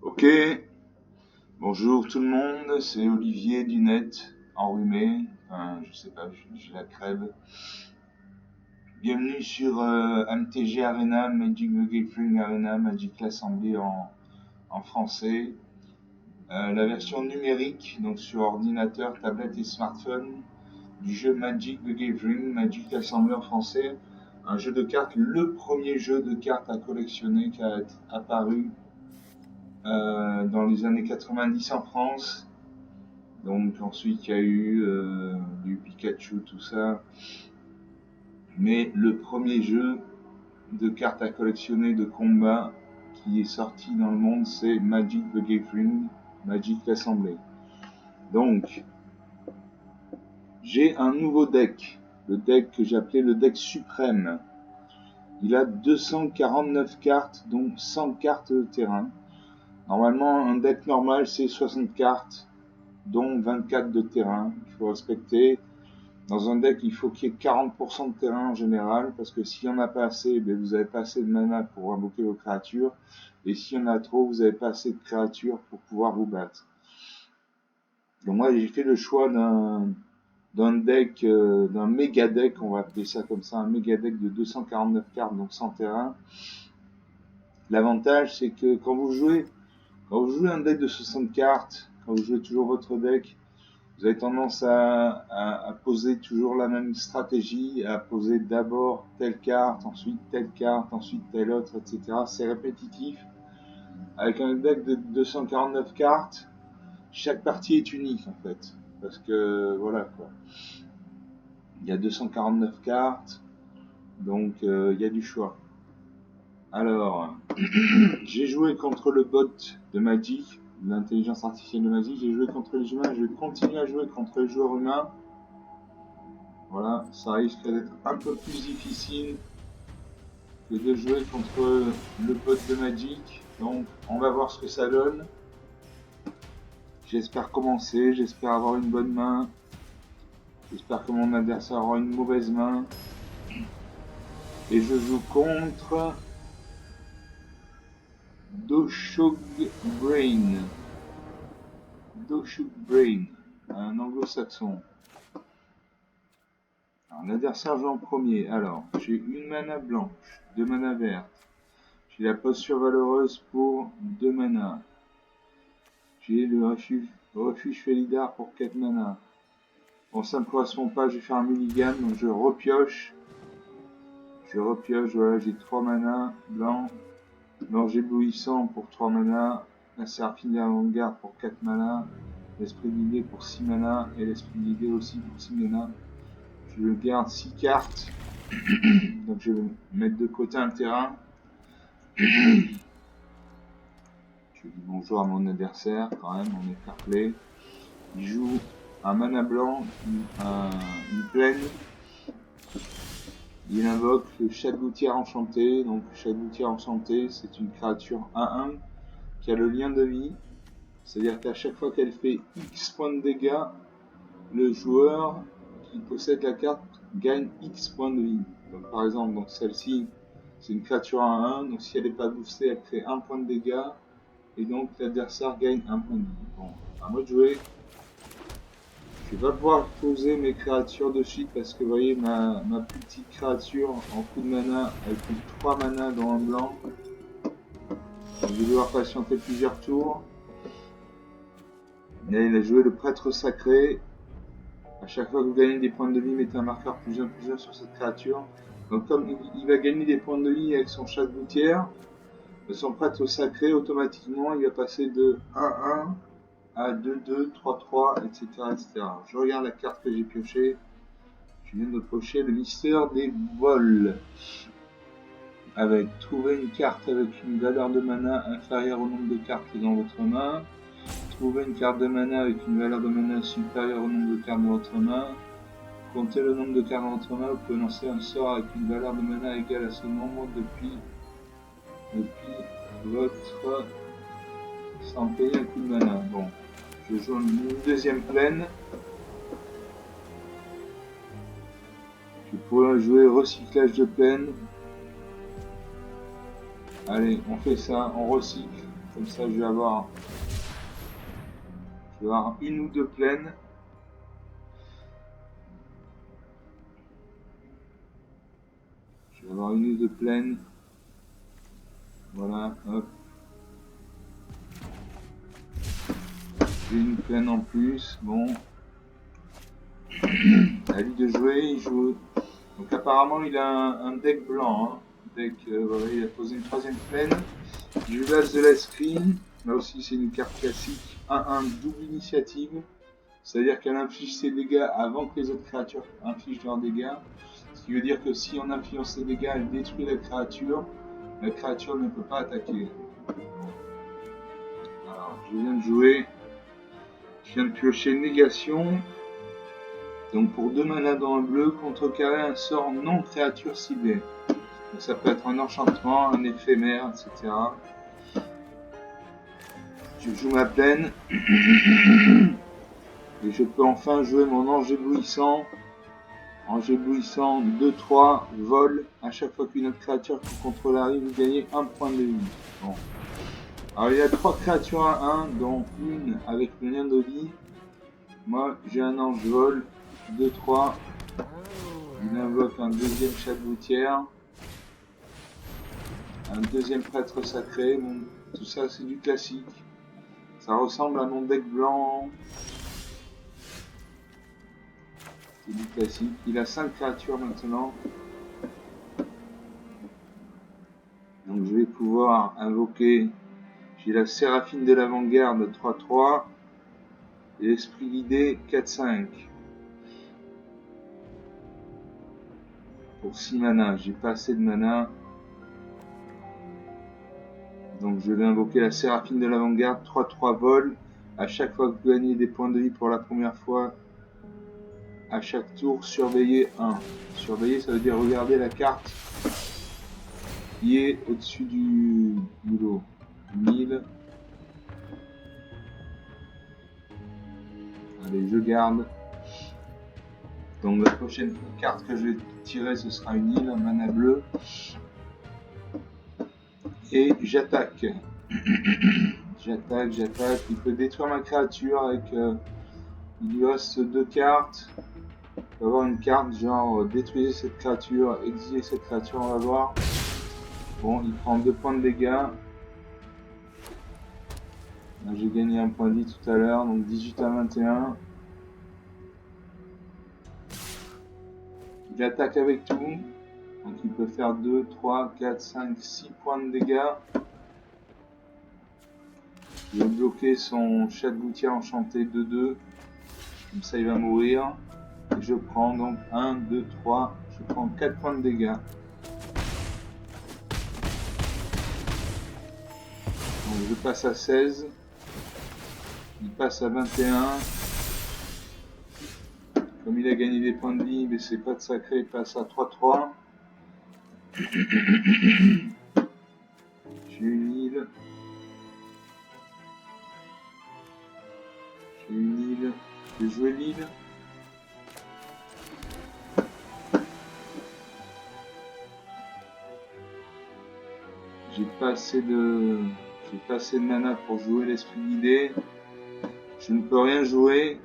Ok, bonjour tout le monde, c'est Olivier du net, enrhumé, je sais pas, j'ai la crève. Bienvenue sur MTG Arena, Magic the Gathering Arena, Magic l'Assemblée en français. La version numérique, donc sur ordinateur, tablette et smartphone, du jeu Magic the Gathering, Magic l'Assemblée en français. Un jeu de cartes, le premier jeu de cartes à collectionner qui a apparu dans les années 90 en France. Donc ensuite il y a eu du Pikachu, tout ça. Mais le premier jeu de cartes à collectionner de combat qui est sorti dans le monde, c'est Magic the Gathering, Magic l'Assemblée. Donc j'ai un nouveau deck, le deck que j'ai appelé le deck suprême. Il a 249 cartes, donc 100 cartes de terrain. Normalement un deck normal c'est 60 cartes, dont 24 de terrain. Il faut respecter. Dans un deck, il faut qu'il y ait 40% de terrain en général, parce que s'il n'y en a pas assez, vous n'avez pas assez de mana pour invoquer vos créatures, et s'il y en a trop, vous n'avez pas assez de créatures pour pouvoir vous battre. Donc moi, j'ai fait le choix d'un deck, d'un méga deck, on va appeler ça comme ça, un méga deck de 249 cartes, donc sans terrain. L'avantage, c'est que quand vous jouez un deck de 60 cartes, quand vous jouez toujours votre deck, vous avez tendance à poser toujours la même stratégie, à poser d'abord telle carte, ensuite telle autre, etc. C'est répétitif. Avec un deck de 249 cartes, chaque partie est unique en fait. Parce que voilà quoi. Il y a 249 cartes, donc il y a du choix. Alors, j'ai joué contre le bot de Magic, l'intelligence artificielle de Magic, j'ai joué contre les humains, je vais continuer à jouer contre les joueurs humains. Voilà, ça risque d'être un peu plus difficile que de jouer contre le bot de Magic. Donc, on va voir ce que ça donne. J'espère commencer, j'espère avoir une bonne main. J'espère que mon adversaire aura une mauvaise main. Et je joue contre Doshog Brain. Doshog Brain, un anglo-saxon. L'adversaire joue en premier. Alors, j'ai une mana blanche, 2 mana vertes. J'ai la posture valeureuse pour 2 mana. J'ai le refuge Felidar pour 4 mana. Bon, ça ne me correspond pas, je vais faire un mulligan, donc je repioche. Voilà, j'ai 3 mana blanc. L'orge éblouissant pour 3 mana. La Séraphine d'avant-garde pour 4 mana. L'esprit d'idée pour 6 mana. Et l'esprit d'idée aussi pour 6 mana. Je garde 6 cartes. Donc je vais mettre de côté un terrain. Je dis bonjour à mon adversaire quand même, on est fair play. Il joue un mana blanc, une plaine. Il invoque le chat de gouttière enchanté. Donc le chat de gouttière enchanté, c'est une créature 1-1 qui a le lien de vie. C'est-à-dire qu'à chaque fois qu'elle fait X points de dégâts, le joueur qui possède la carte gagne X points de vie. Donc par exemple, donc celle-ci, c'est une créature 1-1, donc si elle n'est pas boostée, elle crée 1 point de dégâts. Et donc l'adversaire gagne 1 point de vie. Bon, à moi de jouer. Je vais pas pouvoir poser mes créatures de suite parce que vous voyez ma petite créature en coup de mana, elle coûte 3 mana dans un blanc. Donc, je vais devoir patienter plusieurs tours. Et il a joué le prêtre sacré. À chaque fois que vous gagnez des points de vie, mettez un marqueur +1 sur cette créature. Donc comme il va gagner des points de vie avec son chat de gouttière, son prêtre sacré, automatiquement il va passer de 1-1 à 2-2, 3-3, etc., etc. Je regarde la carte que j'ai piochée. Je viens de piocher le mystère des vols. Avec trouver une carte avec une valeur de mana inférieure au nombre de cartes dans votre main. Trouver une carte de mana avec une valeur de mana supérieure au nombre de cartes dans votre main. Comptez le nombre de cartes dans votre main. Vous pouvez lancer un sort avec une valeur de mana égale à ce nombre depuis votre... sans payer un coup de mana. Bon, je joue une deuxième plaine. Je pourrais jouer recyclage de plaine. Allez, on fait ça, on recycle. Comme ça, je vais avoir une ou deux plaines. Je vais avoir une ou deux plaines. Voilà, hop. J'ai une plaine en plus. Bon. À lui de jouer, il joue. Donc apparemment il a un deck blanc. Hein. Voilà, il a posé une troisième plaine. Il joue l'as de l'esprit. Là aussi c'est une carte classique. 1-1 double initiative. C'est-à-dire qu'elle inflige ses dégâts avant que les autres créatures infligent leurs dégâts. Ce qui veut dire que si on inflige ses dégâts, elle détruit la créature. La créature ne peut pas attaquer. Alors, je viens de jouer. Je viens de piocher négation. Donc pour 2 mana dans le bleu, contrecarrer un sort non créature ciblée. Donc ça peut être un enchantement, un éphémère, etc. Je joue ma plaine. Et je peux enfin jouer mon ange éblouissant. Ange éblouissant 2-3, vol. À chaque fois qu'une autre créature qui contrôle arrive, vous gagnez 1 point de vie. Bon. Alors il y a 3 créatures à 1, dont une avec le lien de vie. Moi j'ai un ange vol. 2-3. Il invoque un deuxième chat de gouttière. Un deuxième prêtre sacré. Bon, tout ça c'est du classique. Ça ressemble à mon deck blanc. C'est du classique. Il a 5 créatures maintenant. Donc je vais pouvoir invoquer. J'ai la Séraphine de l'Avant-Garde 3-3. Et l'Esprit guidé 4-5. Pour 6 mana. J'ai pas assez de mana. Donc je vais invoquer la Séraphine de l'Avant-Garde 3-3 vol. À chaque fois que vous gagnez des points de vie pour la première fois, à chaque tour, surveillez 1. Surveiller, ça veut dire regarder la carte qui est au-dessus du lot. 1000. Allez, je garde. Donc la prochaine carte que je vais tirer, ce sera une île, un mana bleu. Et j'attaque. J'attaque. Il peut détruire ma créature avec... il lui reste 2 cartes. Il peut avoir une carte genre détruisez cette créature, exilez cette créature, on va voir. Bon, il prend 2 points de dégâts. J'ai gagné un point de vie tout à l'heure, donc 18 à 21. Il attaque avec tout. Donc il peut faire 2, 3, 4, 5, 6 points de dégâts. Je vais bloquer son chat de gouttière enchanté 2-2. Comme ça il va mourir. Et je prends donc 1, 2, 3. Je prends 4 points de dégâts. Donc je passe à 16. Il passe à 21. Comme il a gagné des points de vie, mais c'est pas de sacré, il passe à 3-3. J'ai une île. Je vais jouer l'île. J'ai pas assez de mana pour jouer l'esprit guidé. Je ne peux rien jouer.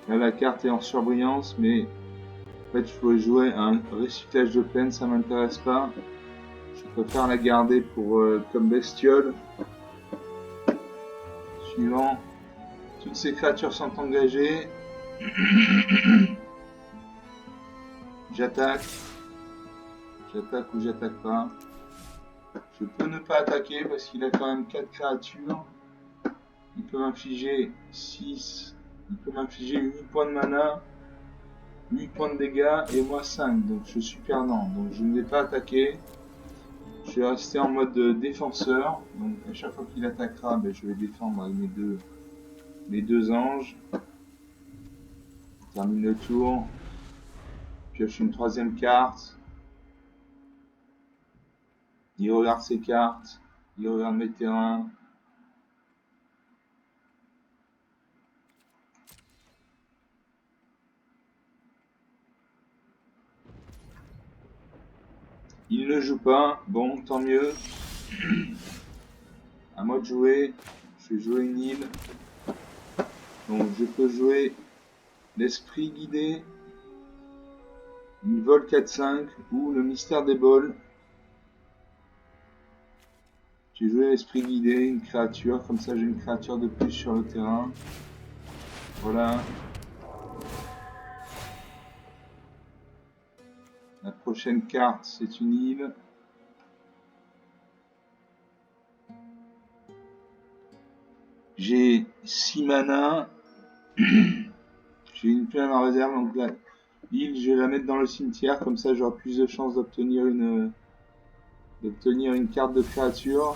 Là, la carte est en surbrillance, mais en fait, je pourrais jouer un recyclage de peine, ça m'intéresse pas. Je préfère la garder pour comme bestiole. Suivant. Toutes ces créatures sont engagées. J'attaque. J'attaque ou j'attaque pas. Je peux ne pas attaquer parce qu'il a quand même 4 créatures. Il peut m'infliger 6. Il peut m'infliger 8 points de mana. 8 points de dégâts et moi 5. Donc je suis perdant. Donc je ne vais pas attaquer. Je vais rester en mode défenseur. Donc à chaque fois qu'il attaquera, je vais défendre avec mes deux anges. Je termine le tour. Pioche une troisième carte. Il regarde ses cartes. Il regarde mes terrains. Il ne joue pas. Bon, tant mieux. À moi de jouer. Je vais jouer une île. Donc je peux jouer l'esprit guidé, une vol 4-5 ou le mystère des bols. J'ai joué l'esprit guidé, une créature, comme ça j'ai une créature de plus sur le terrain. Voilà. La prochaine carte, c'est une île. J'ai 6 mana. J'ai une plaine en réserve, donc l'île, je vais la mettre dans le cimetière, comme ça j'aurai plus de chances d'obtenir une carte de créature.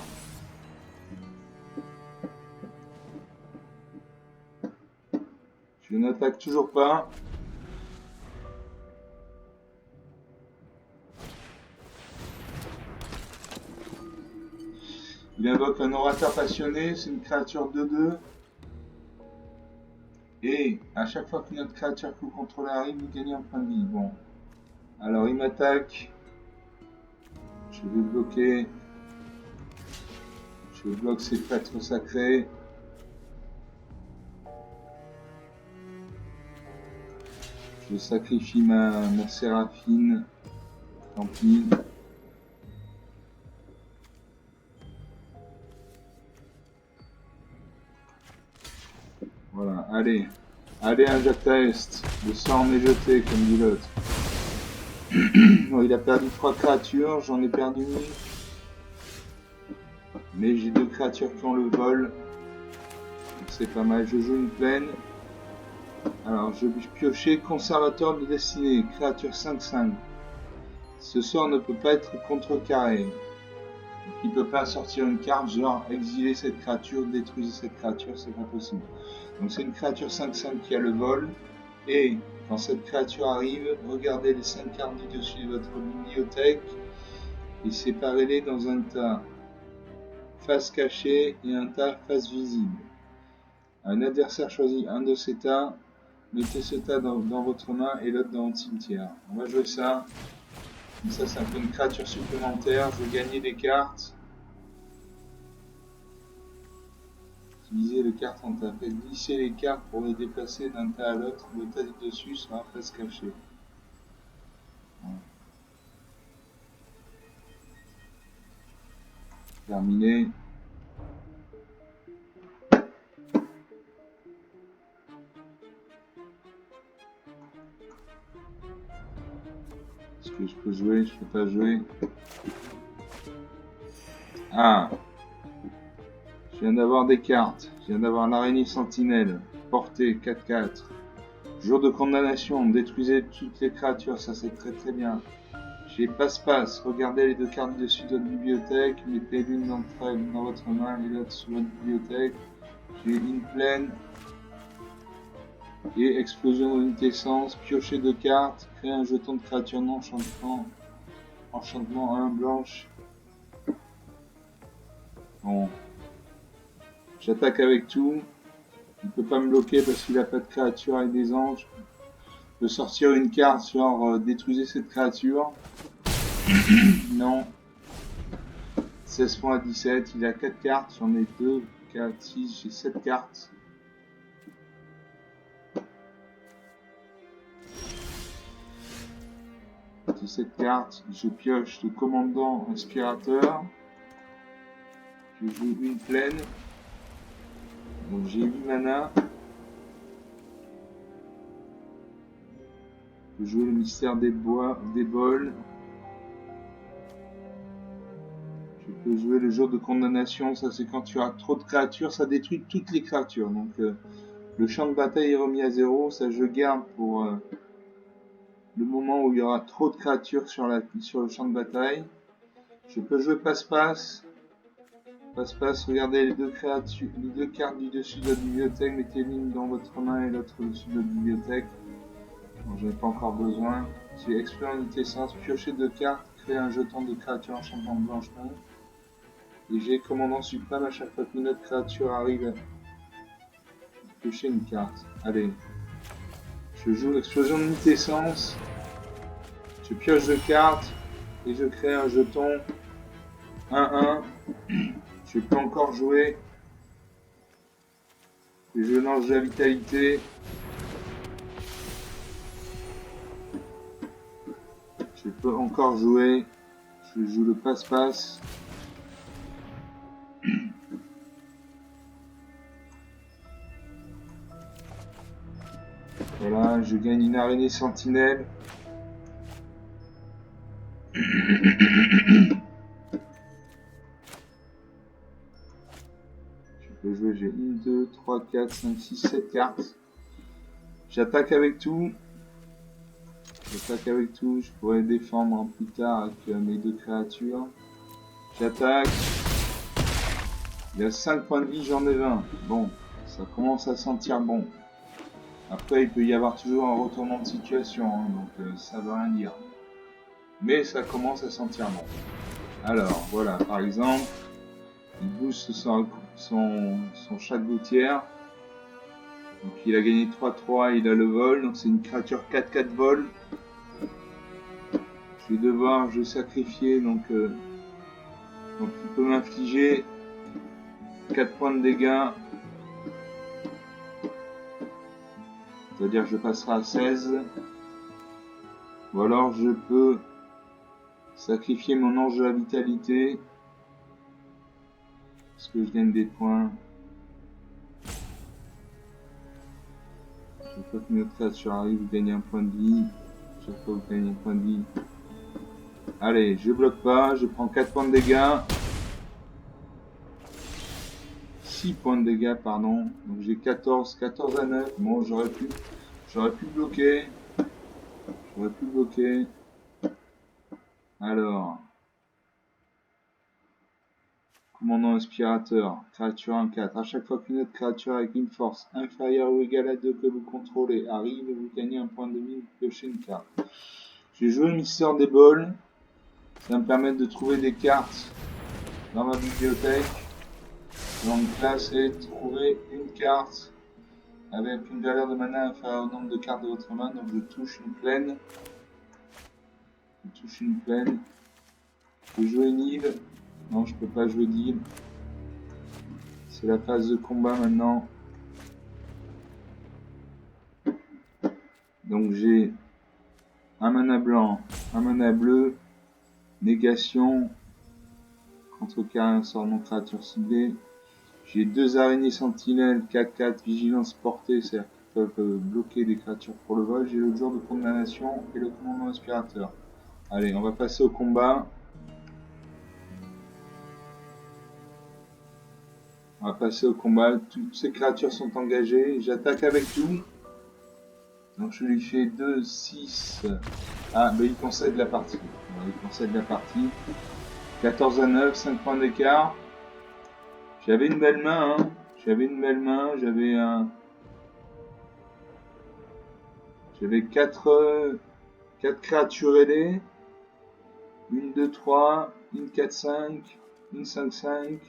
Je n'attaque toujours pas. Il invoque un orateur passionné, c'est une créature 2/2. Et à chaque fois qu'une autre créature que vous contrôlez arrive, vous gagnez un point de vie. Bon. Alors il m'attaque. Je vais bloquer. Je bloque ses prêtres sacrés. Je sacrifie ma séraphine. Tant pis. Voilà, allez. Allez, Injecta Est. Le sort m'est jeté, comme dit l'autre. Bon, il a perdu 3 créatures, j'en ai perdu une. Mais j'ai 2 créatures qui ont le vol. C'est pas mal. Je joue une plaine. Alors, je vais piocher Conservateur de Destinée, créature 5/5. Ce sort ne peut pas être contrecarré. Donc, il ne peut pas sortir une carte genre exiler cette créature, détruire cette créature, c'est pas possible. Donc c'est une créature 5/5 qui a le vol. Et quand cette créature arrive, regardez les 5 cartes du dessus de votre bibliothèque et séparez-les dans un tas face cachée et un tas face visible. Un adversaire choisit un de ces tas. Mettez ce tas dans votre main et l'autre dans votre cimetière. On va jouer ça. Comme ça me fait une créature supplémentaire. Je vais gagner des cartes. Utilisez les cartes en tas. Faites glisser les cartes pour les déplacer d'un tas à l'autre. Le tas du dessus sera face cachée. Voilà. Terminé. Est-ce que je peux jouer? Je peux pas jouer. Ah! Je viens d'avoir des cartes. Je viens d'avoir l'araignée sentinelle. Portée 4/4. Jour de condamnation. Détruisez toutes les créatures. Ça c'est très très bien. J'ai passe-passe. Regardez les 2 cartes dessus de votre bibliothèque. Mettez l'une d'entre elles dans votre main et l'autre sur votre bibliothèque. J'ai une plaine. Et explosion d'unité sens. Piocher 2 cartes. Créer un jeton de créature non enchantement. Enchantement 1 blanche. Bon. J'attaque avec tout. Il peut pas me bloquer parce qu'il a pas de créature avec des anges. Je peux sortir une carte genre détruisez cette créature. Non. 16 points à 17. Il a 4 cartes. J'en ai 2, 4, 6. J'ai 7 cartes. J'ai 7 cartes. Je pioche le commandant inspirateur. Je joue une plaine. Donc j'ai 8 mana. Je joue le mystère des bols. Je peux jouer le jour de condamnation. Ça c'est quand tu as trop de créatures. Ça détruit toutes les créatures. Donc le champ de bataille est remis à 0. Ça je garde pour le moment où il y aura trop de créatures sur le champ de bataille. Je peux jouer passe-passe. Passe-passe, regardez les 2 créatures, les 2 cartes du dessus de la bibliothèque, mettez l'une dans votre main et l'autre au-dessus de la bibliothèque. Bon, j'en ai pas encore besoin. J'ai explorer unité sens, piocher 2 cartes, créer un jeton de créature enchantement blanche non. Et j'ai commandant suprême à chaque fois qu'une autre créature arrive. Piocher une carte. Allez. Je joue l'explosion d'unité sens. Je pioche 2 cartes et je crée un jeton 1/1. Je peux encore jouer. Je lance de la vitalité. Je peux encore jouer. Je joue le passe-passe. Voilà, je gagne une araignée sentinelle. Je peux jouer, j'ai 1, 2, 3, 4, 5, 6, 7 cartes. J'attaque avec tout. Je pourrais défendre plus tard avec mes 2 créatures. J'attaque. Il a 5 points de vie, j'en ai 20. Bon, ça commence à sentir bon. Après, il peut y avoir toujours un retournement de situation, hein, donc ça veut rien dire. Mais ça commence à sentir bon. Alors, voilà, par exemple, il booste son chat de gouttière. Donc il a gagné 3-3, il a le vol, donc c'est une créature 4-4 vol. Je vais sacrifier, donc il peut m'infliger 4 points de dégâts. C'est-à-dire que je passerai à 16. Ou alors je peux sacrifier mon ange de la vitalité. Parce que je gagne des points. Chaque fois qu'une autre créature arrive, vous gagnez un point de vie. Chaque fois que vous gagnez un point de vie. Allez, je bloque pas, je prends 4 points de dégâts. 6 points de dégâts, pardon. Donc j'ai 14 à 9. Bon, j'aurais pu bloquer. Alors, commandant aspirateur, créature 1-4. À chaque fois qu'une autre créature avec une force inférieure ou égale à 2 que vous contrôlez arrive, vous gagnez un point de vie, vous piochez une carte. J'ai joué Mystère des Bols. Ça va me permet de trouver des cartes dans ma bibliothèque. Donc là, c'est trouver une carte avec une valeur de mana inférieure au nombre de cartes de votre main. Donc je touche une plaine. Je peux jouer une île. Non, je peux pas jouer d'île. C'est la phase de combat maintenant. Donc j'ai un mana blanc, un mana bleu, négation, contrecarrer un sort non créature ciblée. J'ai 2 araignées sentinelles, 4-4, vigilance portée, c'est-à-dire qu'ils peuvent bloquer des créatures pour le vol. J'ai le jour de condamnation et le commandant aspirateur. Allez, on va passer au combat. Toutes ces créatures sont engagées. J'attaque avec tout. Donc je lui fais 2, 6. Ah, mais il concède la partie. 14 à 9, 5 points d'écart. J'avais une belle main, hein. J'avais 4 créatures ailées. 1, 2, 3, une 4, 5, une 5, 5,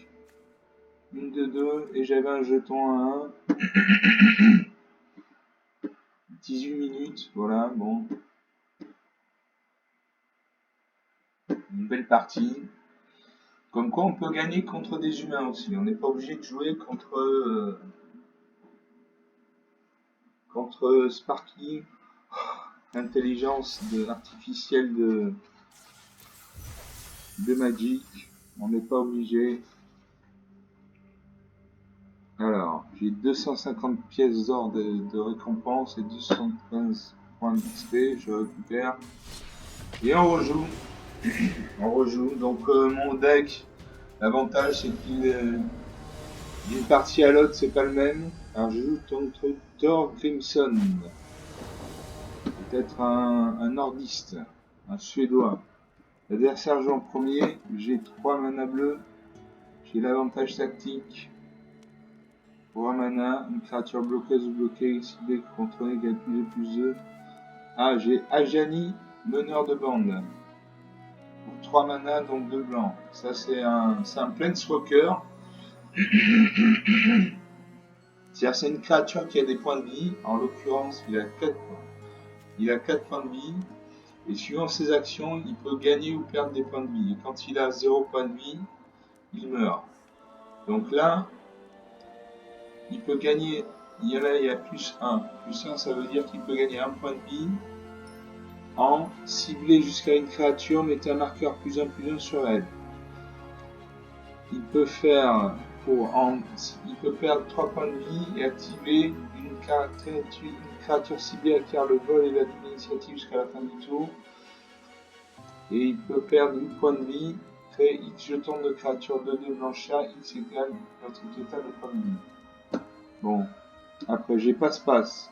une 2, 2, et j'avais un jeton à 1. 18 minutes, voilà, bon. Une belle partie. Comme quoi on peut gagner contre des humains aussi. On n'est pas obligé de jouer contre Sparky, intelligence artificielle de Magic. On n'est pas obligé. Alors, j'ai 250 pièces d'or de récompense et 215 points d'XP. Je récupère. Et on rejoue. Donc mon deck, l'avantage c'est qu'il d'une partie à l'autre c'est pas le même. Alors je joue contre Thor Crimson. Peut-être un nordiste, un suédois. L'adversaire joue en premier, j'ai 3 mana bleus. J'ai l'avantage tactique. Pour un mana, une créature bloqueuse ou bloquée, ciblée, contrôlée, égale plus 2. Ah, j'ai Ajani, meneur de bande. Pour 3 mana, donc 2 blancs. Ça, c'est un Planeswalker. C'est-à-dire, c'est une créature qui a des points de vie. En l'occurrence, il a 4 points. Il a 4 points de vie. Et suivant ses actions, il peut gagner ou perdre des points de vie. Et quand il a 0 points de vie, il meurt. Donc là, il peut gagner, il y a plus 1. Plus 1, ça veut dire qu'il peut gagner un point de vie en ciblé jusqu'à une créature, mettez un marqueur +1/+1 sur elle. Il peut faire il peut perdre 3 points de vie et activer une créature ciblée acquiert le vol et la double initiative jusqu'à la fin du tour. Et il peut perdre 8 points de vie, créer X jetons de créature 2/2 blanchard, X égale votre total de points de vie. Bon, après j'ai passe-passe.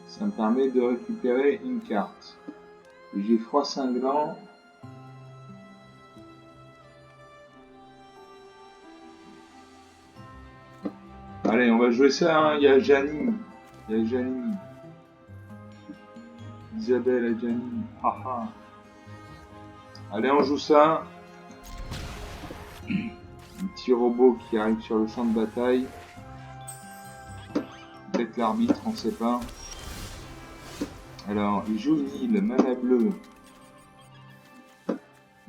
Ça me permet de récupérer une carte. J'ai froid cinglant. Allez, on va jouer ça, hein. Il y a Janine. Isabelle et Janine. Haha. Allez, on joue ça. Un petit robot qui arrive sur le champ de bataille. Peut-être l'arbitre, on sait pas. Alors, il joue Nil, mana bleu.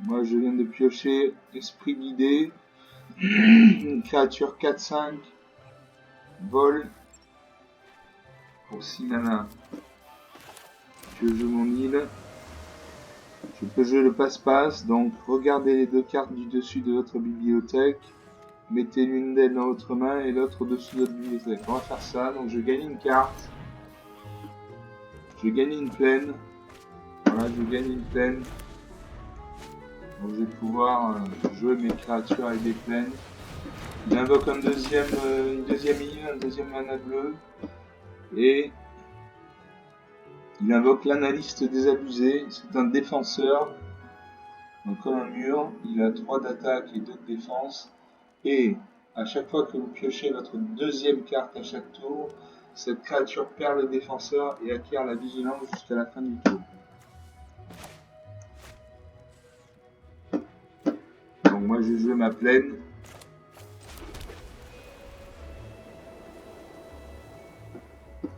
Moi, je viens de piocher Esprit guidé. Une créature 4-5. Vol. Pour 6 mana. Je joue mon Nil. Je peux jouer le passe-passe. Donc, regardez les deux cartes du dessus de votre bibliothèque. Mettez l'une d'elles dans votre main et l'autre au-dessus de votre bibliothèque. On va faire ça. Donc, je gagne une carte. Je gagne une plaine. Voilà, je gagne une plaine. Donc je vais pouvoir jouer mes créatures avec des plaines. Il invoque une deuxième île, un deuxième mana bleu. Et il invoque l'analyste désabusé. C'est un défenseur. Donc comme un mur, il a 3 d'attaque et 2 de défense. Et à chaque fois que vous piochez votre deuxième carte à chaque tour, cette créature perd le défenseur et acquiert la vigilance jusqu'à la fin du tour. Donc moi je joue ma plaine.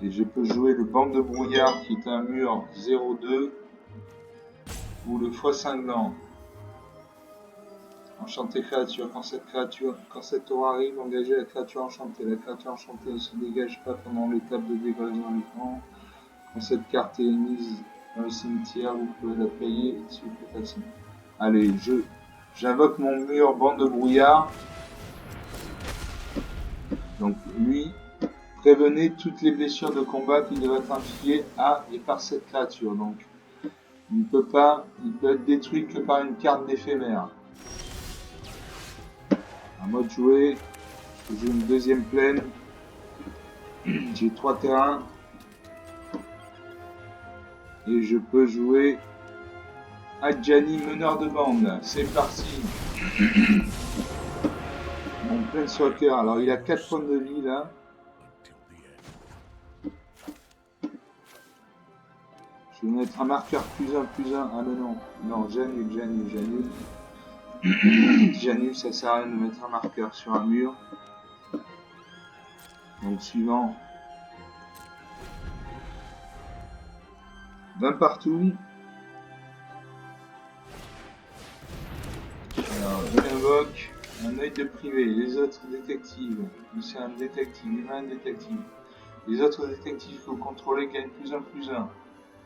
Et je peux jouer le banc de brouillard qui est un mur 0-2 ou le foie cinglant. Enchanté créature. Quand cette tour arrive, engagez la créature enchantée. La créature enchantée ne se dégage pas pendant l'étape de dégradation dans l'écran. Quand cette carte est mise dans le cimetière, vous pouvez la payer s'il vous plaît facile. Allez, j'invoque mon mur banc de brouillard. Donc lui, prévenez toutes les blessures de combat qui doivent être infligées à et par cette créature. Donc il peut être détruit que par une carte d'éphémère. À moi de jouer, je joue une deuxième plaine. J'ai 3 terrains. Et je peux jouer Adjani, meneur de bande. C'est parti. Mon Planeswalker. Alors il a 4 points de vie là. Je vais mettre un marqueur +1/+1. Ah mais non. Non, j'annule. J'annule, ça sert à rien de mettre un marqueur sur un mur. Donc suivant. D'un partout. Alors, j'invoque un œil de privé. Les autres détectives. C'est un détective, il a un détective. Les autres détectives que vous contrôlez gagnent +1/+1.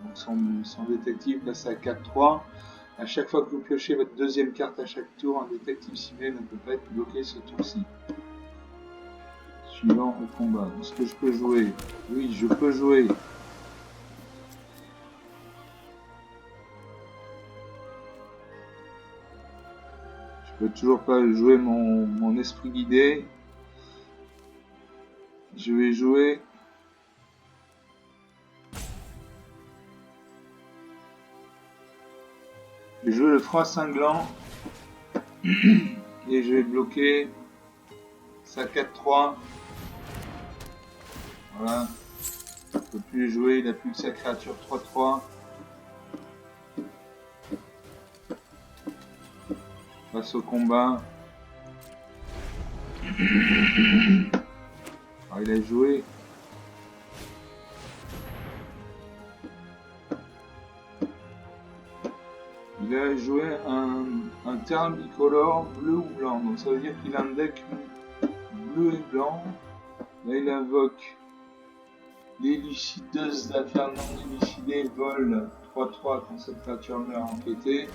Donc son détective passe à 4-3. À chaque fois que vous piochez votre deuxième carte à chaque tour, un détective ciblé ne peut pas être bloqué ce tour-ci. Suivant au combat. Est-ce que je peux jouer? Oui, je peux jouer. Je peux toujours pas jouer mon esprit guidé. Je vais jouer le froid cinglant et je vais bloquer sa 4-3. Voilà. Il ne peut plus jouer, il n'a plus que sa créature 3-3. Passe au combat. Alors, il a joué. Il a joué un terrain bicolore, bleu ou blanc. Donc ça veut dire qu'il a un deck bleu et blanc. Là il invoque l'élucideuse d'affaires non élucidées, vol 3-3 quand cette créature meurt enquêtée.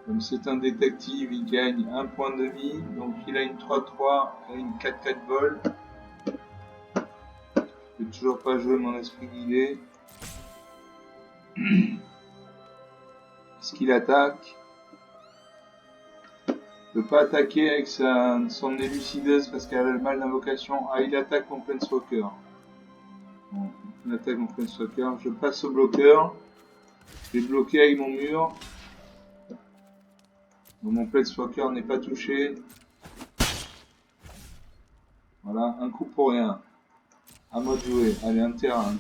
Comme c'est un détective, il gagne 1 point de vie, donc il a une 3-3 et une 4-4 vol. Je peux toujours pas jouer mon esprit guidé. Est-ce qu'il attaque? Il ne peut pas attaquer avec son élucideuse parce qu'elle a le mal d'invocation. Ah, il attaque mon Planeswalker. Bon, il attaque mon Planeswalker. Je passe au bloqueur. Je vais bloquer avec mon mur. Donc, mon Planeswalker n'est pas touché. Voilà, un coup pour rien. À moi de jouer. Allez, un terrain.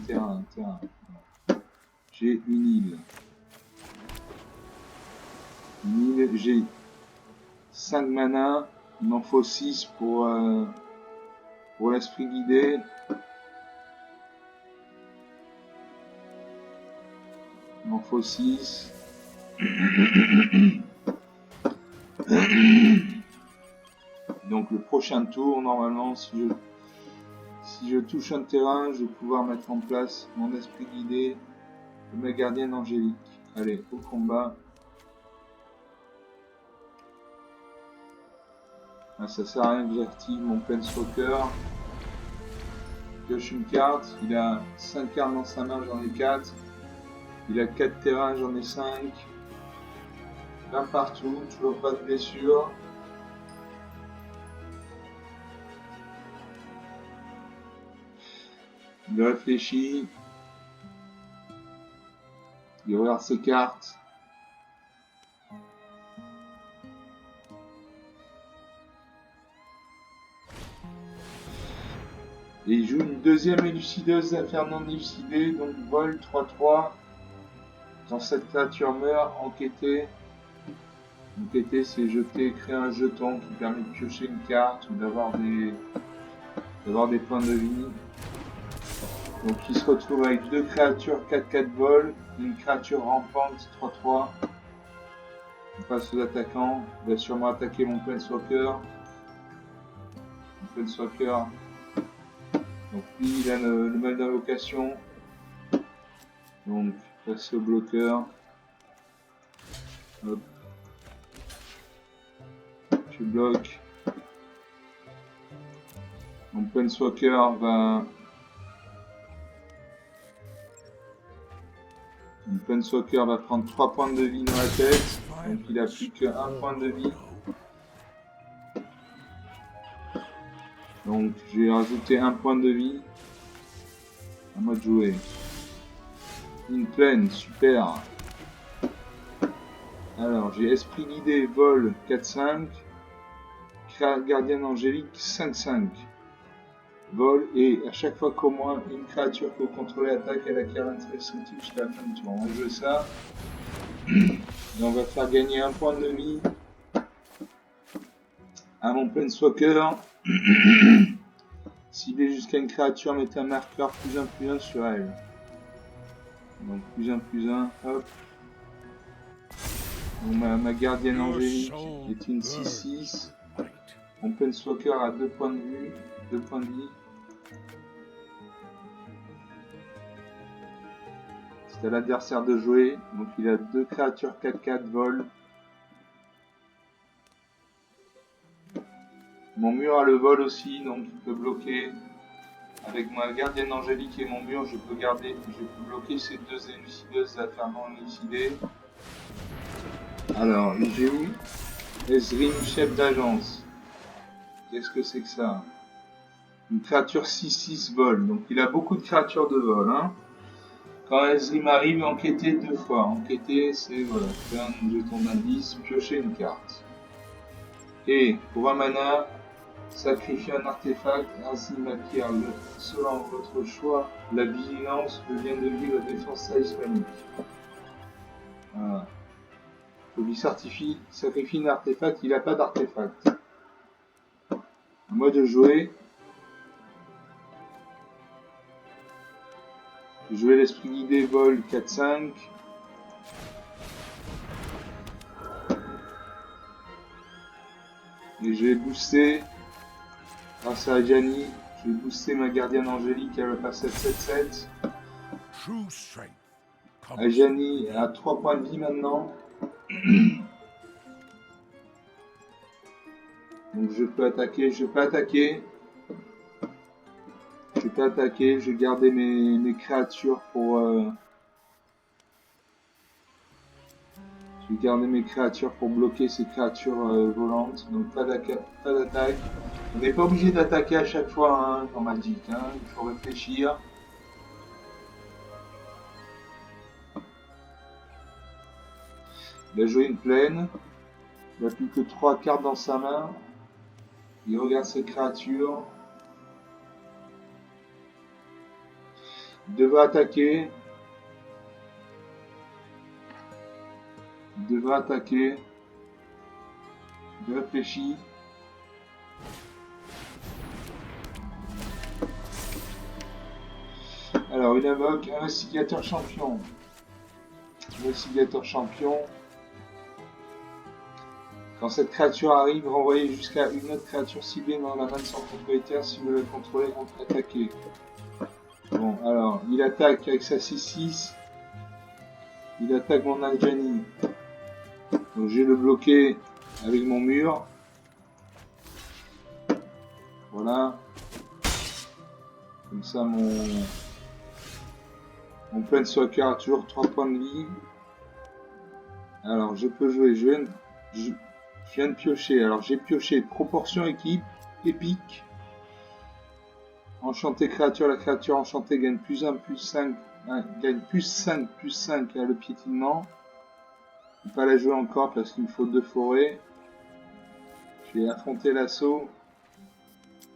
J'ai une île. J'ai 5 mana. Il m'en faut 6 pour l'esprit guidé. Il m'en faut 6. Donc le prochain tour, normalement, si je touche un terrain, je vais pouvoir mettre en place mon esprit guidé de ma gardienne angélique. Allez, au combat. Ah, ça sert à rien que j'active mon Planeswalker. Pioche une carte. Il a 5 cartes dans sa main, j'en ai 4. Il a 4 terrains, j'en ai 5. 20 partout, toujours pas de blessure. Il réfléchit. Il regarde ses cartes. Et il joue une deuxième élucideuse d'affaires non élucidées, donc vol 3-3. Quand cette créature meurt, enquêter. Enquêter, c'est jeter, créer un jeton qui permet de piocher une carte ou d'avoir des points de vie. Donc il se retrouve avec 2 créatures 4-4 vol, une créature rampante 3-3. On passe aux attaquants. Il va sûrement attaquer mon Planeswalker. Mon Planeswalker. Donc lui il a le mal d'invocation. Donc passer au bloqueur. Hop. Je bloque. Mon Planeswalker va... Mon Planeswalker va prendre 3 points de vie dans la tête. Donc il a plus qu'un point de vie. Donc je vais rajouter 1 point de vie. À moi de jouer. Une plaine, super. Alors j'ai esprit guidé, vol 4-5. Gardienne angélique 5-5. Vol et à chaque fois qu'au moins une créature que vous contrôlez attaque, elle acquiert un restrictif jusqu'à la fin du tour. On va jouer ça. Et on va faire gagner 1 point de vie à mon Planeswalker. Ciblez jusqu'à une créature, mettez un marqueur +1/+1 sur elle. Donc +1/+1, hop. Donc, ma gardienne angélique est une 6-6. Mon Planeswalker a 2 points de vue, 2 points de vie. C'est à l'adversaire de jouer. Donc il a 2 créatures 4-4 vol. Mon mur a le vol aussi, donc il peut bloquer. Avec ma gardienne angélique et mon mur, je peux bloquer ces 2 élucideuses d'affaires non élucidées. Alors, j'ai où Ezrim, chef d'agence. Qu'est-ce que c'est que ça? Une créature 6-6 vol. Donc il a beaucoup de créatures de vol. Hein. Quand Ezrim arrive, enquêter 2 fois. Enquêter, c'est voilà, faire un jeton d'indice, piocher une carte. Et pour un mana, sacrifier un artefact, Ezrim acquiert selon votre choix la vigilance, le lien de vie, la défense islamique. Voilà. Il faut lui sacrifie un artefact, il n'a pas d'artefact. À moi de jouer. Jouer l'esprit guidé vol 4-5. Et je vais booster, grâce à Ajani, je vais booster ma gardienne angélique, elle va passer à 7-7. Ajani a 3 points de vie maintenant. Donc je peux attaquer, je peux attaquer. Je peux attaquer, je vais garder mes créatures pour... Je vais garder mes créatures pour bloquer ces créatures volantes. Donc pas d'attaque. On n'est pas obligé d'attaquer à chaque fois hein, dans Magic. Hein. Il faut réfléchir. Il a joué une plaine. Il n'a plus que 3 cartes dans sa main. Il regarde ses créatures. Il devrait attaquer. Il devrait attaquer. Il réfléchit. Alors, il invoque Investigateur Champion. Investigateur Champion. Quand cette créature arrive, renvoyez jusqu'à une autre créature ciblée dans la main de son propriétaire si vous le contrôlez contre-attaquer. Bon, alors, il attaque avec sa 6-6. Il attaque mon Ajani. Donc, je vais le bloquer avec mon mur. Voilà. Comme ça, mon Planeswalker a toujours 3 points de vie. Alors, je peux jouer. Je viens de piocher. Alors, j'ai pioché Proportion équipe, épique. Enchanté créature. La créature enchantée gagne plus 1, plus 5. Gagne plus 5, plus 5 à le piétinement. Je ne vais pas la jouer encore parce qu'il me faut 2 forêts. Je vais affronter l'assaut.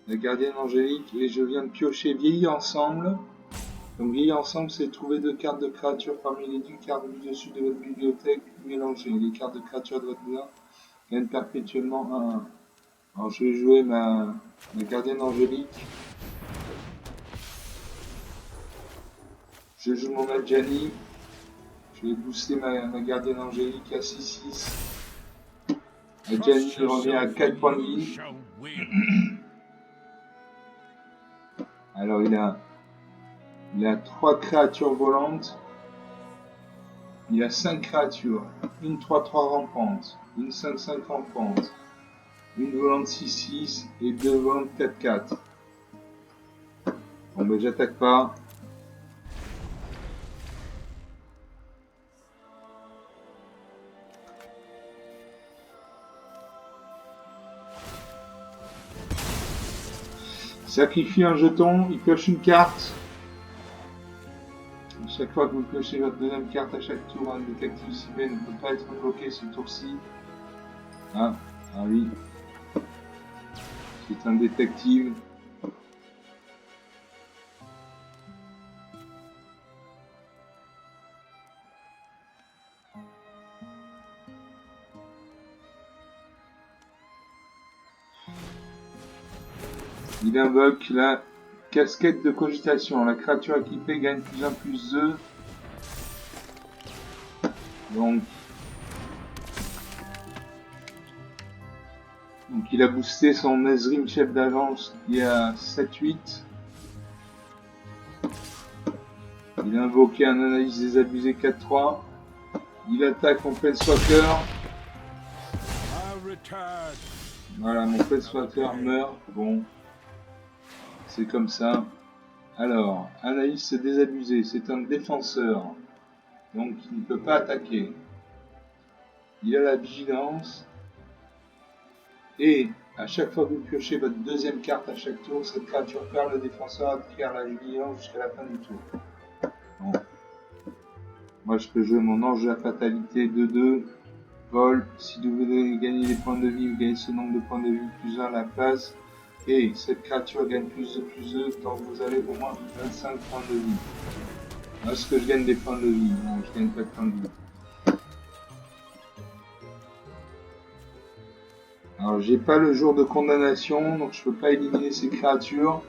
La gardienne angélique. Et je viens de piocher Vieillir ensemble. Donc vieillir ensemble, c'est trouver 2 cartes de créatures parmi les 10 cartes du dessus de votre bibliothèque mélangées. Les cartes de créatures de votre main gagnent perpétuellement 1-1. Alors je vais jouer ma gardienne angélique. Je joue mon Ajani. Je vais booster ma gardienne angélique à 6-6. Ajani revient à 4 points de vie. Alors il a 3 créatures volantes. Il a 5 créatures. Une 3-3 rampante. Une 5-5 rampante. Une volante 6-6 et 2 volantes 4-4. Bon ben j'attaque pas. Sacrifie un jeton, il pioche une carte. À chaque fois que vous piochez votre deuxième carte à chaque tour, un détective ciblé ne peut pas être bloqué ce tour-ci. Ah oui. C'est un détective. Il invoque la casquette de cogitation. La créature équipée gagne plus 1 plus 2. Donc il a boosté son Nezrim chef d'agence qui est à 7-8. Il a invoqué un analyse désabusé 4-3. Il attaque mon Planeswalker. Voilà, mon Planeswalker meurt. Bon, c'est comme ça. Alors, analyse désabusé, c'est un défenseur. Donc il ne peut pas attaquer. Il a la vigilance. Et à chaque fois que vous piochez votre deuxième carte à chaque tour, cette créature perd le défenseur à faire la vigilance jusqu'à la fin du tour. Bon. Moi je peux jouer mon ange de la fatalité 2-2. Vol. Si vous voulez gagner des points de vie, vous gagnez ce nombre de points de vie plus 1 à la place. Et cette créature gagne plus 2 tant que vous avez au moins 25 points de vie. Est-ce que je gagne des points de vie? Non, je gagne pas de points de vie. Alors j'ai pas le jour de condamnation, donc je peux pas éliminer ces créatures.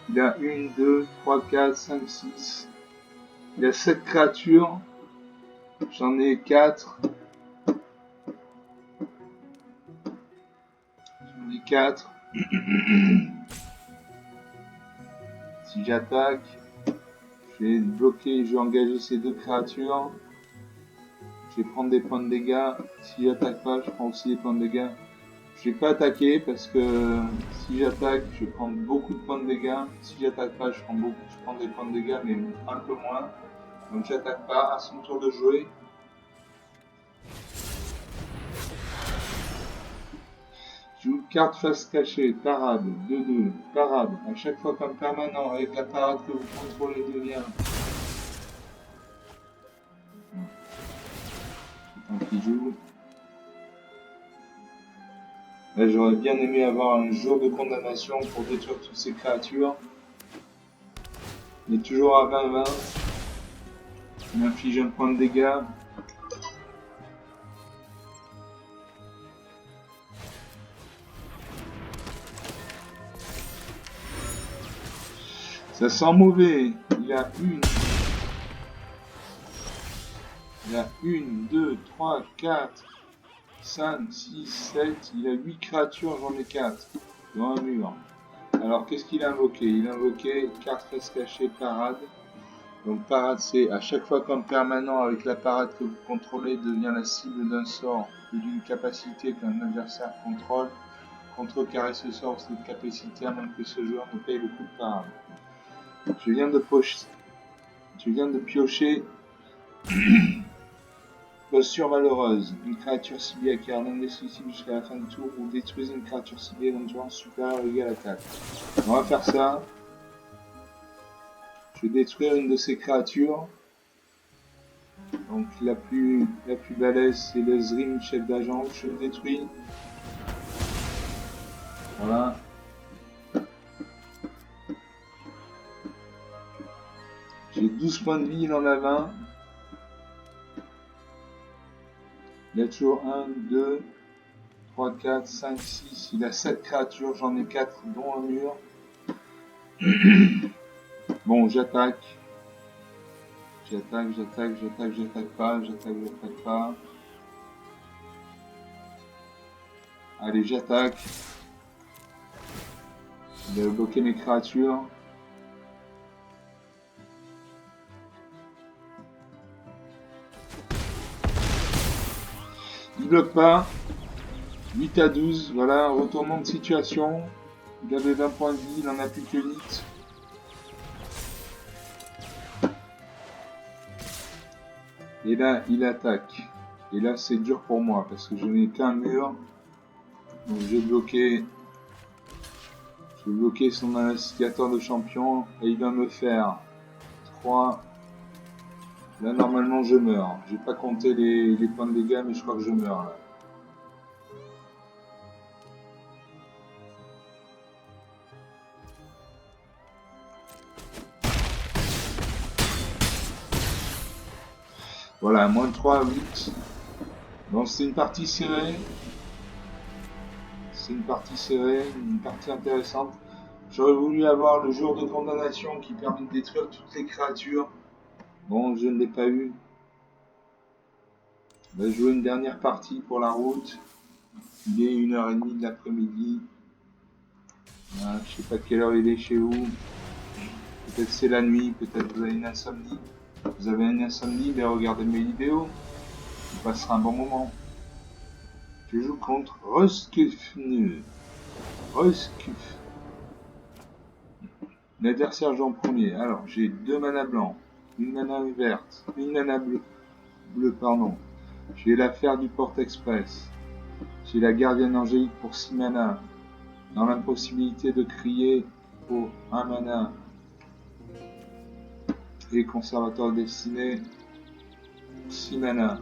Il a 1, 2, 3, 4, 5, 6. Il a 7 créatures. J'en ai 4. 4. Si j'attaque, je vais bloquer, je vais engager ces deux créatures. Je vais prendre des points de dégâts. Si j'attaque pas, je prends aussi des points de dégâts. Je vais pas attaquer parce que si j'attaque, je vais prendre beaucoup de points de dégâts. Si j'attaque pas, je prends des points de dégâts, mais un peu moins. Donc j'attaque pas. À son tour de jouer. Je joue une carte face cachée, parade, 2-2, parade. À chaque fois comme permanent, avec la parade que vous contrôlez devient. C'est un qui joue. Là, j'aurais bien aimé avoir un jour de condamnation pour détruire toutes ces créatures. Il est toujours à 20-20. Il m'inflige un point de dégâts. Ça sent mauvais. Il a une, 2, 3, 4, 5, 6, 7. Il a 8 créatures, j'en ai 4. Dans un mur. Alors, qu'est-ce qu'il a invoqué? Il a invoqué carte face cachée, parade. Donc, parade, c'est à chaque fois qu'un permanent avec la parade que vous contrôlez devient la cible d'un sort ou d'une capacité qu'un adversaire contrôle. Contrecarrer ce sort, cette capacité à moins que ce joueur ne paye le coup de parade. Je viens de piocher posture malheureuse. Une créature ciblée acquiert un indestructible jusqu'à la fin du tour ou détruisez une créature ciblée d'endurance supérieure ou égale à 4. On va faire ça. Je vais détruire une de ces créatures. Donc la plus balèze, c'est le Zrim, chef d'agent. Je le détruis. Voilà. J'ai 12 points de vie, il en a 20. Il y a toujours 1, 2, 3, 4, 5, 6. Il a 7 créatures, j'en ai 4, dont un mur. Bon, j'attaque. J'attaque pas. Allez, j'attaque. Il a bloqué mes créatures. Il bloque pas. 8 à 12, voilà, retournement de situation. Il avait 20 points de vie, il en a plus que 8. Et là, il attaque. Et là, c'est dur pour moi, parce que je n'ai qu'un mur. Donc j'ai bloqué son investigateur de champion. Et il va me faire 3. Là, normalement, je meurs. J'ai pas compté les points de dégâts, mais je crois que je meurs, là. Voilà, moins de 3 à 8. Donc c'est une partie serrée. Une partie intéressante. J'aurais voulu avoir le jour de condamnation qui permet de détruire toutes les créatures. Bon, je ne l'ai pas eu. On va jouer une dernière partie pour la route. Il est 1h30 de l'après-midi. Voilà, je sais pas quelle heure il est chez vous. Peut-être c'est la nuit, peut-être vous avez une insomnie. Vous avez une insomnie, mais regardez mes vidéos. On passera un bon moment. Je joue contre Roskilfnu. L'adversaire joue en premier. Alors, j'ai 2 manas blancs, une mana verte, une mana bleue, pardon. J'ai l'affaire du porte-express. J'ai la gardienne angélique pour 6 mana. Dans l'impossibilité de crier pour 1 mana. Et conservateur destiné, 6 mana.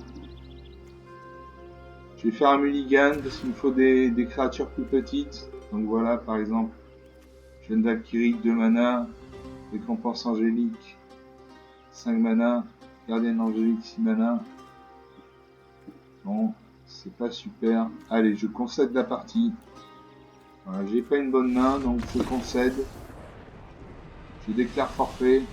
Je vais faire un mulligan parce qu'il me faut des créatures plus petites. Donc voilà, par exemple, Jeune Valkyrie, 2 mana. Récompense angélique, 5 mana. Gardienne angélique, 6 mana. Bon, c'est pas super. Allez, je concède la partie. Voilà, j'ai pas une bonne main, donc je concède. Je déclare forfait.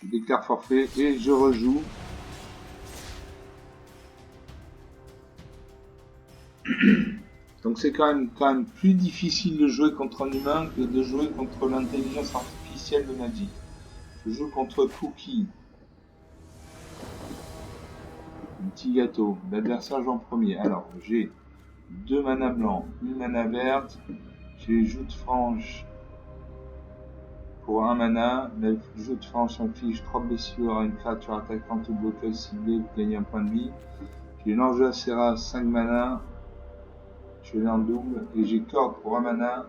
Je déclare forfait et je rejoue. Donc c'est quand même plus difficile de jouer contre un humain que de jouer contre l'intelligence artificielle de Magic. Je joue contre Cookie. Un petit gâteau. L'adversaire joue en premier. Alors j'ai 2 mana blancs, 1 mana verte. J'ai joute franche pour 1 mana. La joute franche inflige 3 blessures à une créature attaquante ou bloqueuse ciblée. Vous gagnez un point de vie. J'ai l'ange à Serra, 5 mana. Je l'ai en double. Et j'ai corde pour 1 mana.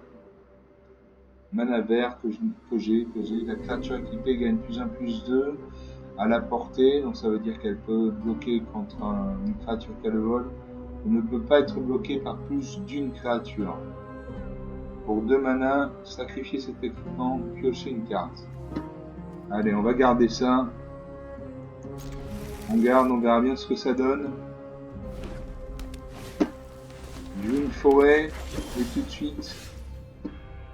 Mana vert que j'ai. La créature équipée gagne +1/+2 à la portée. Donc ça veut dire qu'elle peut bloquer contre une créature qu'elle vole. Elle ne peut pas être bloquée par plus d'une créature. Pour 2 mana, sacrifier cet équipement, piocher une carte. Allez, on va garder ça. On garde, on verra bien ce que ça donne. Je joue une forêt et tout de suite,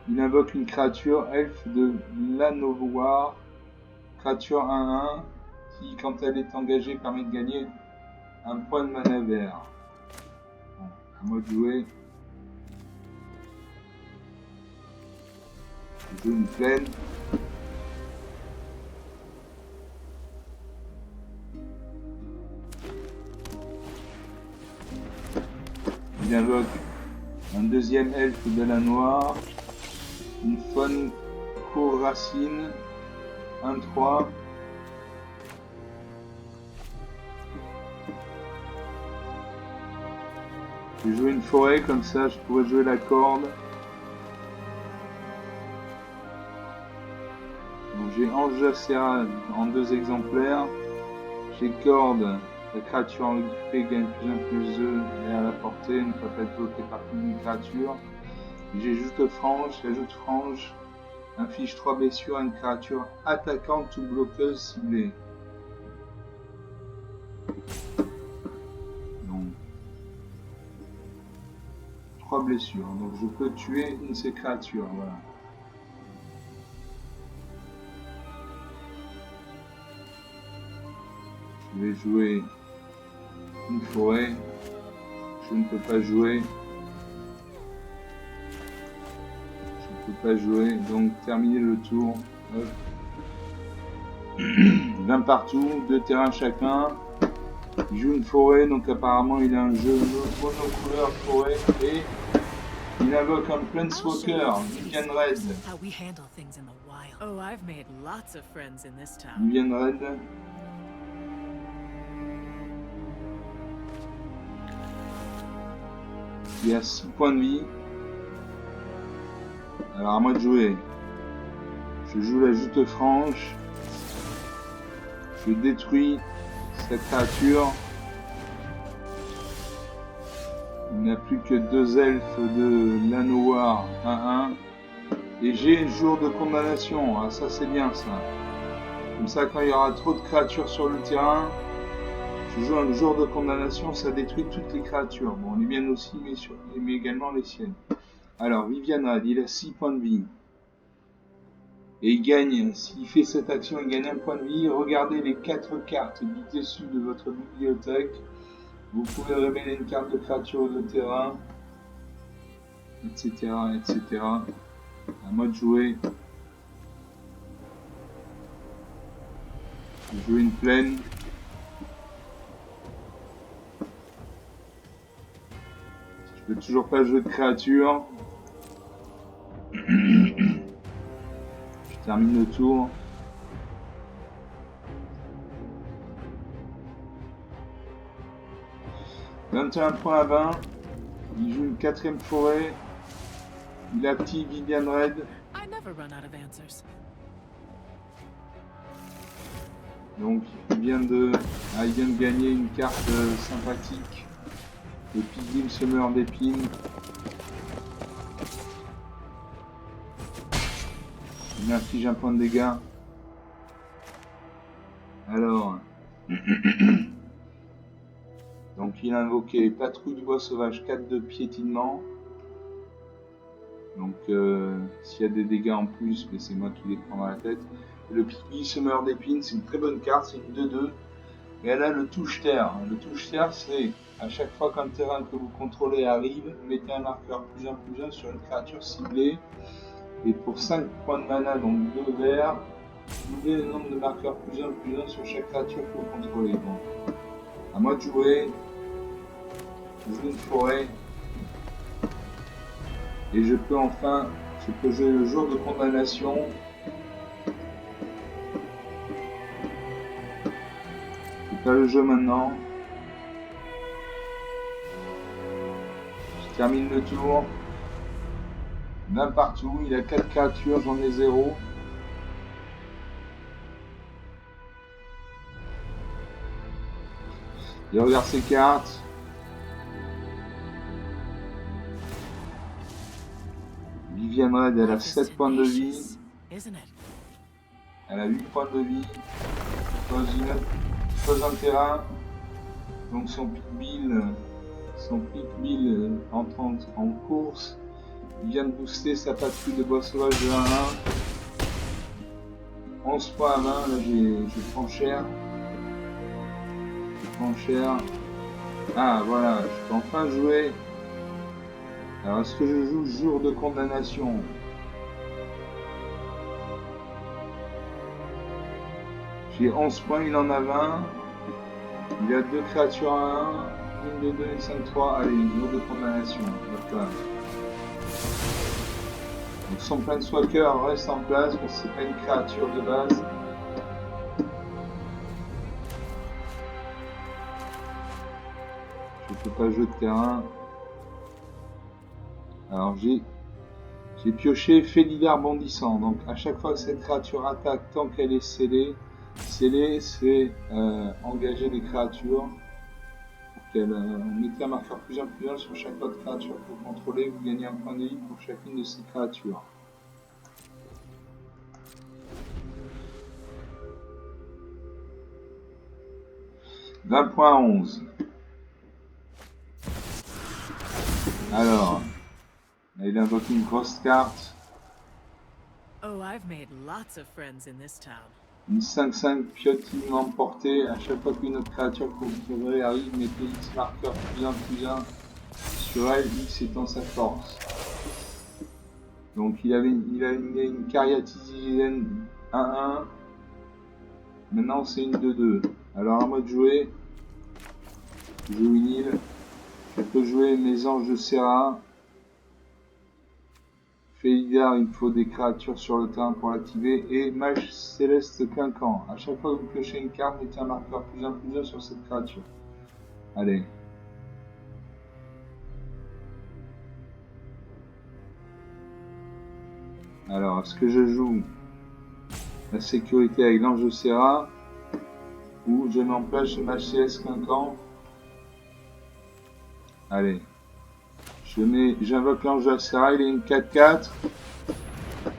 il invoque une créature elfe de l'Anovoir, créature 1/1, qui, quand elle est engagée, permet de gagner un point de mana vert. Bon, à moi de jouer. Je joue une plaine. Il invoque un deuxième elfe de la noire, une faune co-racine, 1/3. Je vais jouer une forêt, comme ça je pourrais jouer la corde. Donc j'ai Ange Serra en 2 exemplaires. J'ai corde, la créature en équipée gagne +1/+2 et à la portée, ne peut pas être bloquée par plus d'une créature. J'ai joute franche, la joute franche inflige 3 blessures à une créature attaquante ou bloqueuse ciblée. Donc 3 blessures, donc je peux tuer une de ces créatures, voilà. Je vais jouer une forêt, je ne peux pas jouer. Donc terminer le tour. Hop. 20 partout, 2 terrains chacun. Il joue une forêt, donc apparemment il a un jeu monocouleur forêt et il invoque un Planeswalker, Vivian Red. Vivian Red. Il a 6 points de vie. Alors à moi de jouer. Je joue la joute franche. Je détruis cette créature. Il n'y a plus que 2 elfes de l'Anoir 1/1. Et j'ai jour de condamnation. Ah, ça c'est bien ça. Comme ça quand il y aura trop de créatures sur le terrain, je joue un jour de condamnation, ça détruit toutes les créatures. Bon, les miennes aussi, mais également les siennes. Alors, Vivian Red, il a 6 points de vie. Et il gagne, s'il fait cette action, il gagne 1 point de vie. Regardez les 4 cartes du dessus de votre bibliothèque. Vous pouvez révéler une carte de créature de terrain, etc., etc. À moi de jouer. Je joue une plaine. Je peux toujours pas jouer de créature. Je termine le tour. « 21 points à 20. Il joue une 4ème forêt. Il active Vivian Red. Donc il vient de gagner une carte sympathique. Le Pilgrim Semeur d'épines. Il inflige un point de dégâts. Alors. Donc il a invoqué Patrouille du bois sauvage, 4 de piétinement. Donc s'il y a des dégâts en plus, mais c'est moi qui les prends dans la tête. Le Pygmy semeur d'épines, c'est une très bonne carte, c'est une 2-2. Et elle a le touche-terre. Le touche-terre, c'est à chaque fois qu'un terrain que vous contrôlez arrive, mettez un marqueur +1/+1 sur une créature ciblée. Et pour 5 points de mana, donc 2 verts, doublez le nombre de marqueurs +1/+1 sur chaque créature que vous contrôlez. Donc, à moi de jouer. Je joue une forêt. Et je peux enfin, je peux jouer le jour de condamnation. Je fais le jeu maintenant. Je termine le tour. D'un partout, il a 4 créatures, j'en ai 0. Il regarde ses cartes. Viviane Red, elle a 7 points de vie. Elle a 8 points de vie. Pose un terrain. Donc son pick bill entre en course. Il vient de booster sa patrouille de bois sauvage de 1-1. 11 points à 20, là je prends cher. Ah voilà, je peux enfin jouer. Alors est-ce que je joue jour de condamnation? J'ai 11 points, il en a 20. Il a 2 créatures à 1, une de 2 et 5-3. Allez, jour de condamnation. Voilà. Donc son Planeswalker reste en place parce que c'est pas une créature de base. Je peux pas jouer de terrain. Alors j'ai pioché Félidar bondissant. Donc à chaque fois que cette créature attaque, tant qu'elle est scellée, c'est engager des créatures. Mettez un marqueur +1/+1 sur chaque autre créature que vous contrôlez, vous gagnez un point de vie pour chacune de ces créatures. « 20.11 ». Alors, il invoque une grosse carte. Oh, I've made lots of friends in this town. Une 5-5 piotinement portée. À chaque fois qu'une autre créature que vous trouverez arrive, mettez X marqueur +1/+1 sur elle, X étant sa force. Donc il a une Cariatide 1-1. Maintenant c'est une 2-2. Alors à moi de jouer. Je joue une île. Je peux jouer mes anges de Serra. Félidar, il me faut des créatures sur le terrain pour l'activer. Et Mage Céleste Quinquant. À chaque fois que vous piochez une carte, mettez un marqueur +1/+1 sur cette créature. Allez. Alors, est-ce que je joue la sécurité avec l'ange de Serra ou je mets en place Mage Céleste Quinquant? Allez. J'invoque l'ange de Serra, il est une 4-4.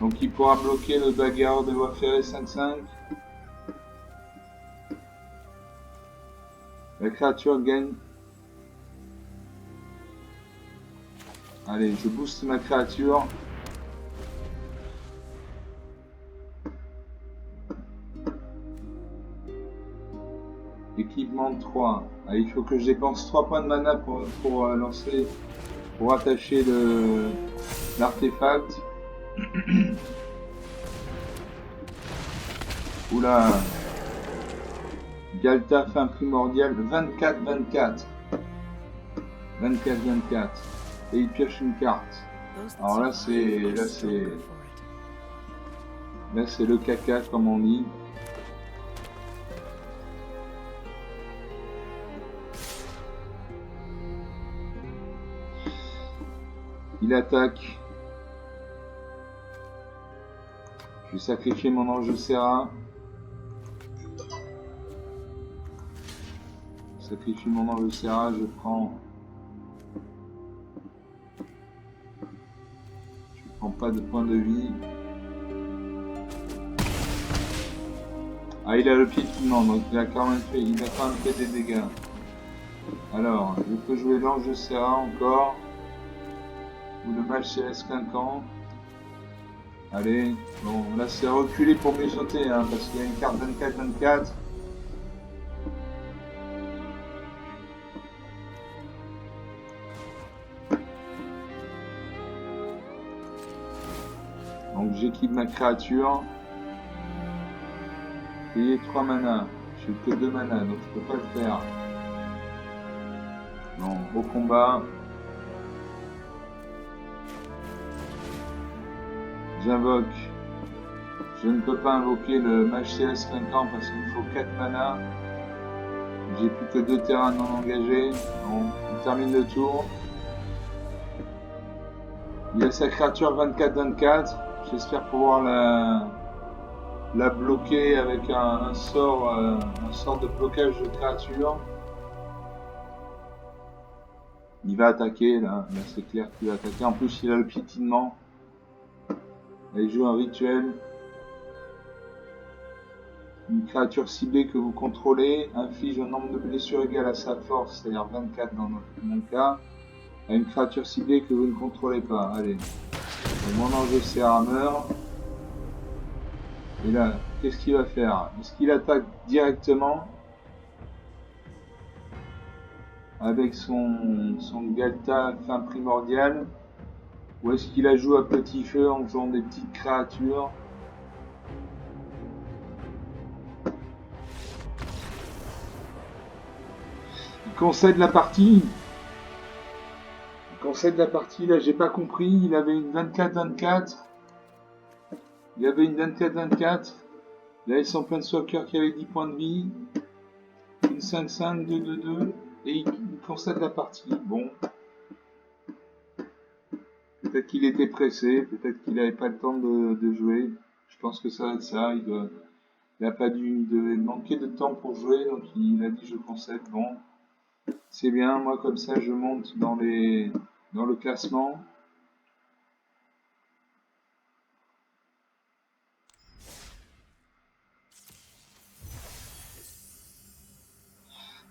Donc il pourra bloquer le bagarre de voie ferrée 5-5. La créature gagne. Allez, je booste ma créature. Équipement de 3. Allez, il faut que je dépense 3 points de mana pour attacher l'artefact. Oula. Galta fin primordial 24-24. 24-24. Et il pioche une carte. Alors là c'est le caca comme on dit. Il attaque. Je vais sacrifier mon ange de Serra. Je sacrifie mon ange de Serra, je prends pas de points de vie. Ah, il a le piétinement, donc il a quand même fait des dégâts. Alors, je peux jouer l'ange de Serra encore. Ou le Mage Céleste Quinquant. Allez, bon, là c'est reculé pour mieux sauter, hein, parce qu'il y a une carte 24-24. Donc j'équipe ma créature. Payer 3 mana. J'ai que 2 mana, donc je peux pas le faire. Non, au combat. J'invoque. Je ne peux pas invoquer le mage céleste clinquant parce qu'il me faut 4 mana. J'ai plus que 2 terrains non engagés. Bon, on termine le tour. Il a sa créature 24-24. J'espère pouvoir la bloquer avec un sort de blocage de créature. Il va attaquer là c'est clair qu'il va attaquer. En plus il a le piétinement. Il joue un rituel. Une créature ciblée que vous contrôlez inflige un nombre de blessures égal à sa force, c'est-à-dire 24 dans mon cas, à une créature ciblée que vous ne contrôlez pas. Allez. Donc, mon enjeu c'est Hammer. Et là, qu'est-ce qu'il va faire? Est-ce qu'il attaque directement avec son Galta fin primordial? Ou est-ce qu'il la joue à petit feu en faisant des petites créatures? Il concède la partie. Il concède la partie, là j'ai pas compris. Il avait une 24-24. Il avait une 24-24. Il avait son Planeswalker qui avait 10 points de vie. Une 5-5, 2-2-2. Et il concède la partie. Bon. Peut-être qu'il était pressé. Peut-être qu'il n'avait pas le temps de jouer. Je pense que ça va être ça. Il n'a pas dû manquer de temps pour jouer. Donc il a dit je concède. Bon. C'est bien. Moi comme ça je monte dans le classement.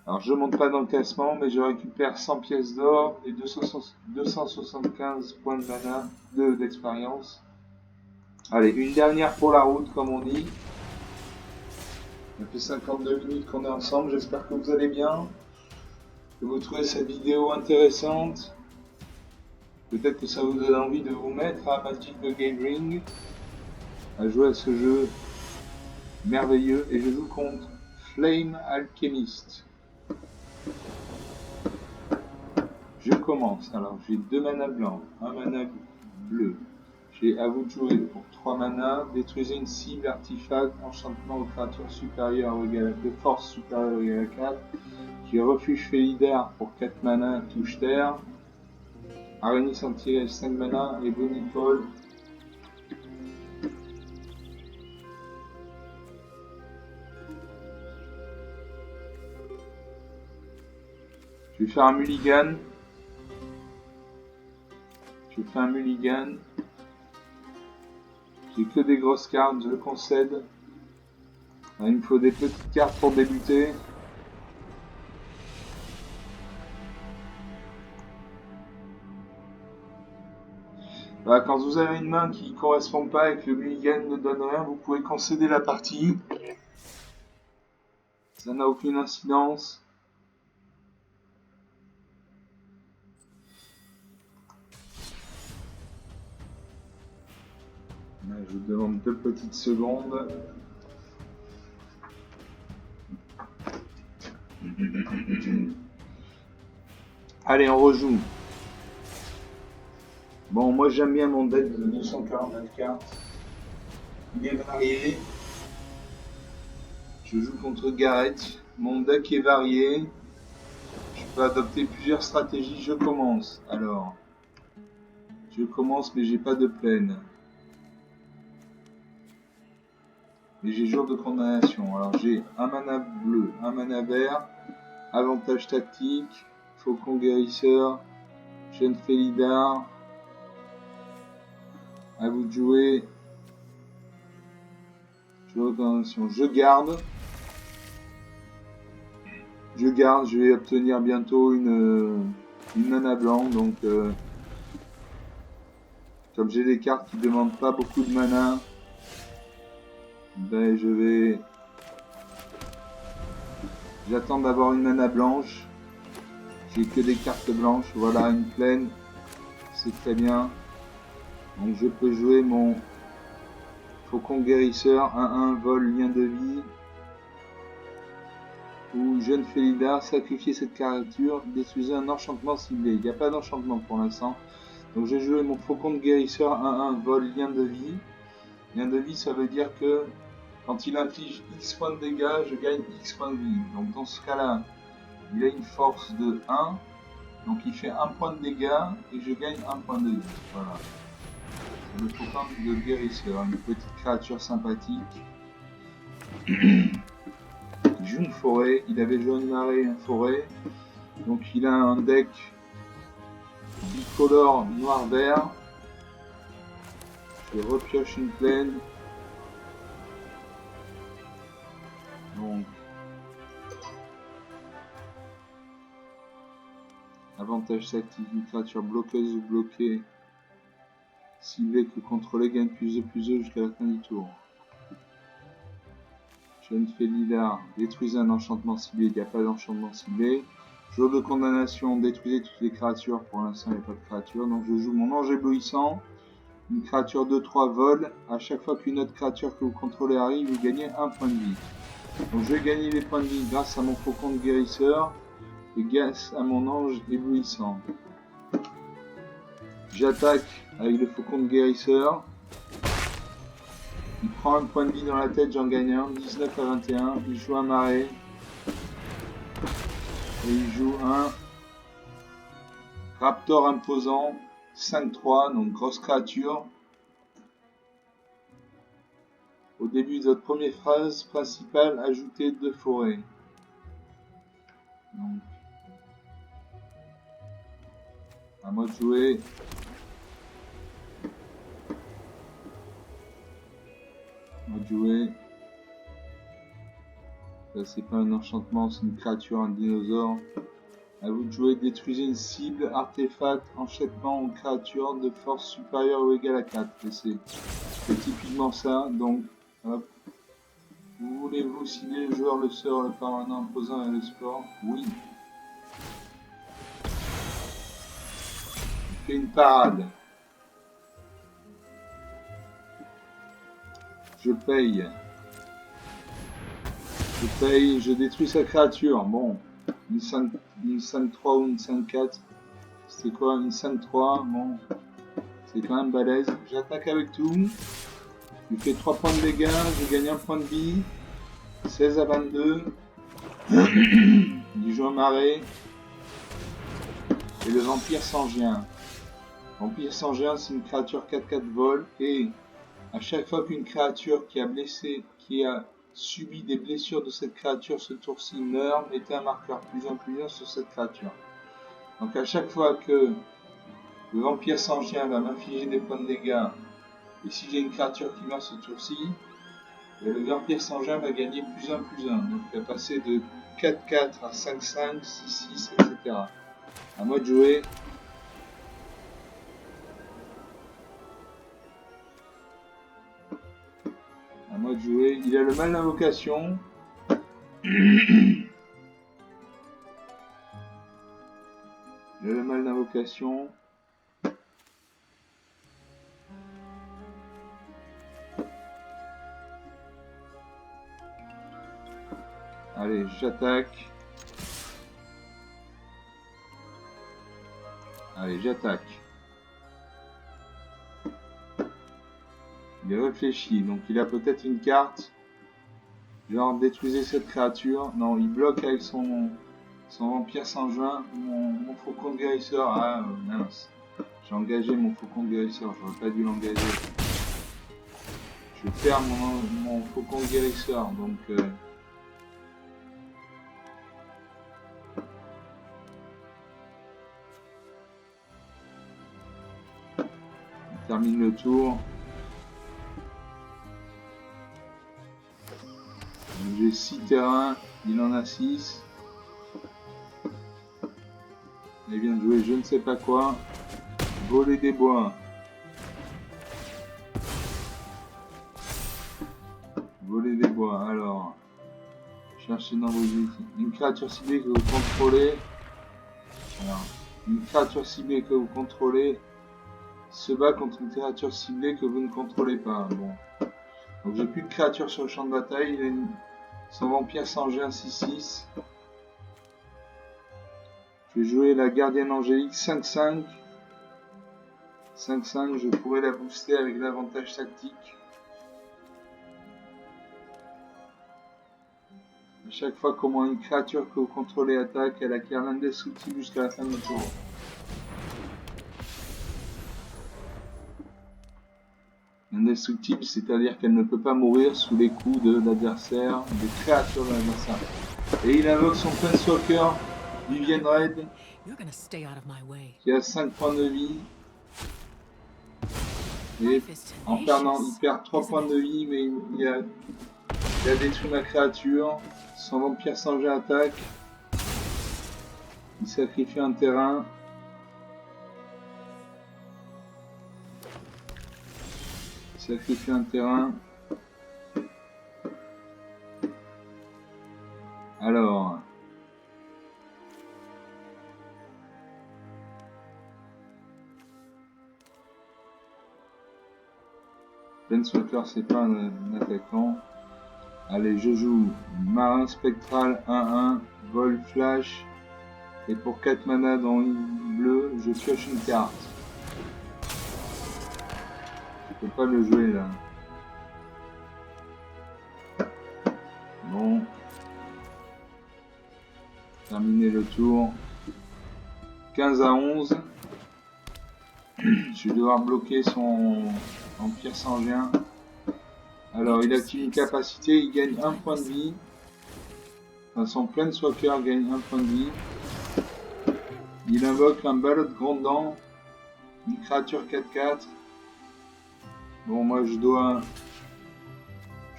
Alors je monte pas dans le classement, mais je récupère 100 pièces d'or et 275 points de mana d'expérience. Allez, une dernière pour la route, comme on dit. Ça fait 52 minutes qu'on est ensemble, j'espère que vous allez bien, que vous trouvez cette vidéo intéressante. Peut-être que ça vous donne envie de vous mettre à Magic the Gathering, à jouer à ce jeu merveilleux, et je joue contre Flame Alchemist. Je commence. Alors j'ai 2 mana blancs, 1 mana bleu. J'ai à vous de jouer pour 3 mana. Détruisez une cible, artefact, enchantement ou créature supérieure ou égale de force supérieure ou égale à 4. J'ai refuge Félidar pour 4 mana, touche terre. Araignée sentinelle 5 mana et Bonifol. Je vais faire un mulligan. Je fais un mulligan. J'ai que des grosses cartes, je concède. Il me faut des petites cartes pour débuter. Voilà, quand vous avez une main qui ne correspond pas et que le mulligan ne donne rien, vous pouvez concéder la partie. Ça n'a aucune incidence. Là, je vous demande 2 petites secondes. Allez, on rejoue. Bon, moi j'aime bien mon deck de 249 cartes. Il est varié. Je joue contre Gareth. Mon deck est varié. Je peux adopter plusieurs stratégies. Je commence. Alors, je commence, mais j'ai pas de plaine. Et j'ai jour de condamnation. Alors j'ai un mana bleu, un mana vert, avantage tactique, faucon guérisseur, chaîne Félidar. À vous de jouer. Jour de condamnation. Je garde. Je vais obtenir bientôt une mana blanc, donc Comme j'ai des cartes qui demandent pas beaucoup de mana, ben j'attends d'avoir une mana blanche. J'ai que des cartes blanches. Voilà, une plaine. C'est très bien. Donc je peux jouer mon Faucon Guérisseur, 1-1, vol, lien de vie. Ou Jeune Félidar, sacrifier cette créature, détruisez un enchantement ciblé. Il n'y a pas d'enchantement pour l'instant. Donc j'ai joué mon Faucon de Guérisseur, 1-1, vol, lien de vie. Lien de vie, ça veut dire que quand il inflige X points de dégâts, je gagne X points de vie. Donc dans ce cas-là, il a une force de 1. Donc il fait 1 point de dégâts et je gagne 1 point de vie. Voilà. C'est le Faucon de Guérisseur, une petite créature sympathique. Il joue une forêt, il avait joué une marée, une forêt. Donc il a un deck bicolore noir-vert. Je repioche une plaine. Donc avantage s'active, une créature bloqueuse ou bloquée ciblée que contrôler gagne +2/+2 jusqu'à la fin du tour. Jeune Félidar, détruisez un enchantement ciblé, il n'y a pas d'enchantement ciblé. Jour de condamnation, détruisez toutes les créatures, pour l'instant il n'y a pas de créature. Donc je joue mon ange éblouissant, une créature 2-3 vol. À chaque fois qu'une autre créature que vous contrôlez arrive, vous gagnez 1 point de vie. Donc je vais gagner les points de vie grâce à mon Faucon de Guérisseur et grâce à mon ange éblouissant. J'attaque avec le Faucon de Guérisseur. Il prend un point de vie dans la tête, j'en gagne un, 19-21. Il joue un marais. Et il joue un Raptor imposant, 5-3, donc grosse créature. Au début de votre première phrase principale, ajoutez 2 forêts. Donc, à moi de jouer. Ça, c'est pas un enchantement, c'est une créature, un dinosaure. À vous de jouer, détruisez une cible, artefact, enchaînement ou créature de force supérieure ou égale à 4. C'est typiquement ça. Donc, hop. Voulez-vous cibler le joueur, le sort, le permanent, imposant et le sport? Oui. Il fait une parade. Je paye. Je détruis sa créature. Bon, une 5-3 ou une 5-4. C'est quoi une 5-3? Bon, c'est quand même balèze. J'attaque avec tout. Je lui fais 3 points de dégâts. Je gagne 1 point de vie. 16-22. Il joue un marais. Et le vampire sangien. Vampire sangien, c'est une créature 4-4 vol. Et à chaque fois qu'une créature qui a subi des blessures de cette créature ce tour-ci meurt, mettez un marqueur +1/+1 sur cette créature. Donc à chaque fois que le vampire sangien va m'infliger des points de dégâts, et si j'ai une créature qui meurt ce tour-ci, le vampire sangien va gagner +1/+1. Donc il va passer de 4-4 à 5-5, 6-6, etc. À moi de jouer. À moi de jouer. Il a le mal d'invocation. Il a le mal d'invocation. Allez, j'attaque. Allez, j'attaque. Il réfléchit, donc il a peut-être une carte. Genre, détruisez cette créature. Non, il bloque avec son vampire sangien. Mon Faucon de Guérisseur. Ah, mince. J'ai engagé mon Faucon de Guérisseur. J'aurais pas dû l'engager. Je perds mon Faucon de Guérisseur. Donc, on termine le tour. J'ai 6 terrains, il en a 6. Il vient de jouer je ne sais pas quoi. Voler des bois. Cherchez dans vos outils. Une créature ciblée que vous contrôlez. Alors, une créature ciblée que vous contrôlez se bat contre une créature ciblée que vous ne contrôlez pas. Bon. Donc j'ai plus de créatures sur le champ de bataille. Il a son vampire sans G1 6-6. Je vais jouer la gardienne angélique 5-5. 5-5, je pourrais la booster avec l'avantage tactique. À chaque fois qu'au moins une créature que vous contrôlez attaque, elle acquiert l'indestructible jusqu'à la fin de tour. Indestructible, c'est-à-dire qu'elle ne peut pas mourir sous les coups de l'adversaire, des créatures de l'adversaire. Et il invoque son Planeswalker, Vivienne Red, qui a 5 points de vie. Et en perdant, il perd 3 points de vie, mais il a détruit ma créature. Son vampire sans jet attaque. Il sacrifie un terrain. Sacrifie un terrain. Alors. Planeswalker, c'est pas un attaquant. Allez, je joue Marin Spectral 1-1, Vol Flash. Et pour 4 mana dans une bleue, je pioche une carte. Je peux pas le jouer là. Bon. Terminer le tour. 15-11. Je vais devoir bloquer son Empire Sangien. Alors, il active une capacité, il gagne 1 point de vie. Enfin, son Planeswalker gagne 1 point de vie. Il invoque un ballot de Grondant, une créature 4-4. Bon, moi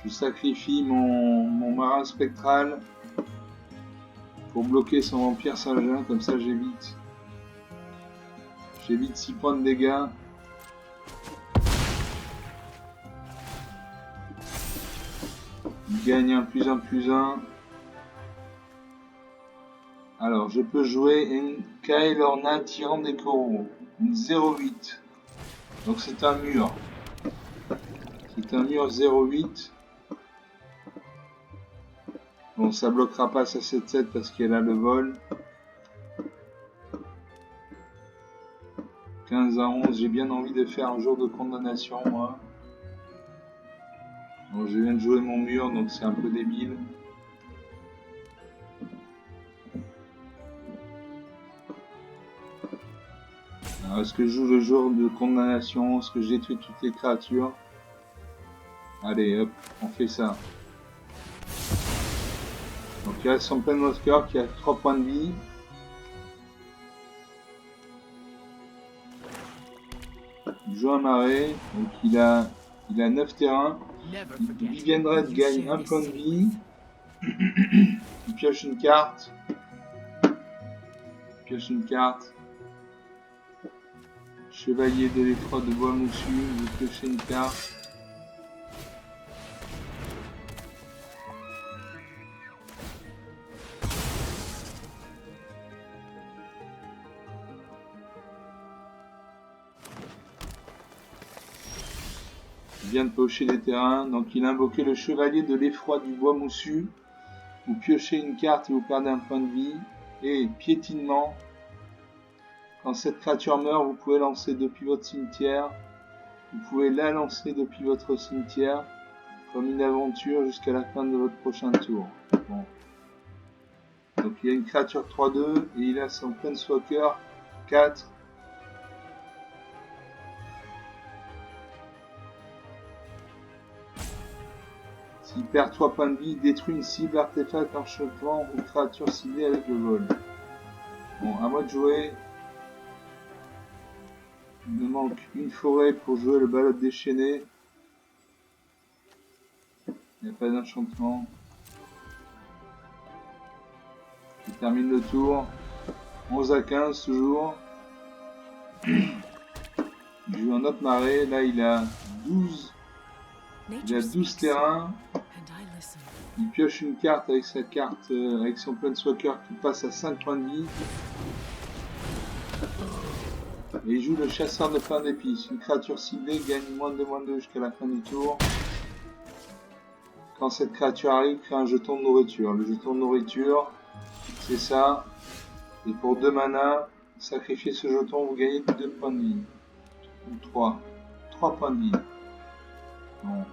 je sacrifie mon marin spectral pour bloquer son vampire Sangien, comme ça j'évite 6 points de dégâts. Il gagne un +1/+1. Alors, je peux jouer une Kael'Orna Tyran des Coraux, une 0-8. Donc c'est un mur. C'est un mur 0-8. Bon, ça bloquera pas sa 7-7 parce qu'elle a le vol. 15-11, j'ai bien envie de faire un jour de condamnation, moi. Bon, je viens de jouer mon mur, donc c'est un peu débile. Alors, est-ce que je joue le jour de condamnation? Est-ce que je détruis toutes les créatures? Allez, hop, on fait ça. Donc il reste son Planeswalker qui a 3 points de vie. Il joue un marais, donc il a 9 terrains. Vivienne Red gagne 1 point de vie. Il pioche une carte. Chevalier de l'effroi de bois moussu, vous piochez une carte. Il vient de piocher des terrains, donc il a invoqué le chevalier de l'effroi du bois moussu. Vous piochez une carte et vous perdez un point de vie. Et piétinement. Quand cette créature meurt, vous pouvez lancer depuis votre cimetière. Vous pouvez la lancer depuis votre cimetière comme une aventure jusqu'à la fin de votre prochain tour. Bon. Donc il y a une créature 3-2 et il a son Planeswalker 4. S'il perd 3 points de vie, il détruit une cible, artefact, enchantement ou créature ciblée avec le vol. Bon, à moi de jouer. Il me manque une forêt pour jouer le ballot déchaîné. Il n'y a pas d'enchantement. Je termine le tour. 11-15 toujours. Il joue un autre marais. Là, il a 12 terrains. And I listen. Il pioche une carte avec sa carte, avec son Planeswalker qui passe à 5 points de vie. Et il joue le chasseur de fin d'épices. Une créature ciblée gagne -2/-2 jusqu'à la fin du tour. Quand cette créature arrive, crée un jeton de nourriture. Le jeton de nourriture, c'est ça. Et pour 2 mana, sacrifiez ce jeton, vous gagnez 2 points de vie. Ou 3. 3 points de vie. Bon.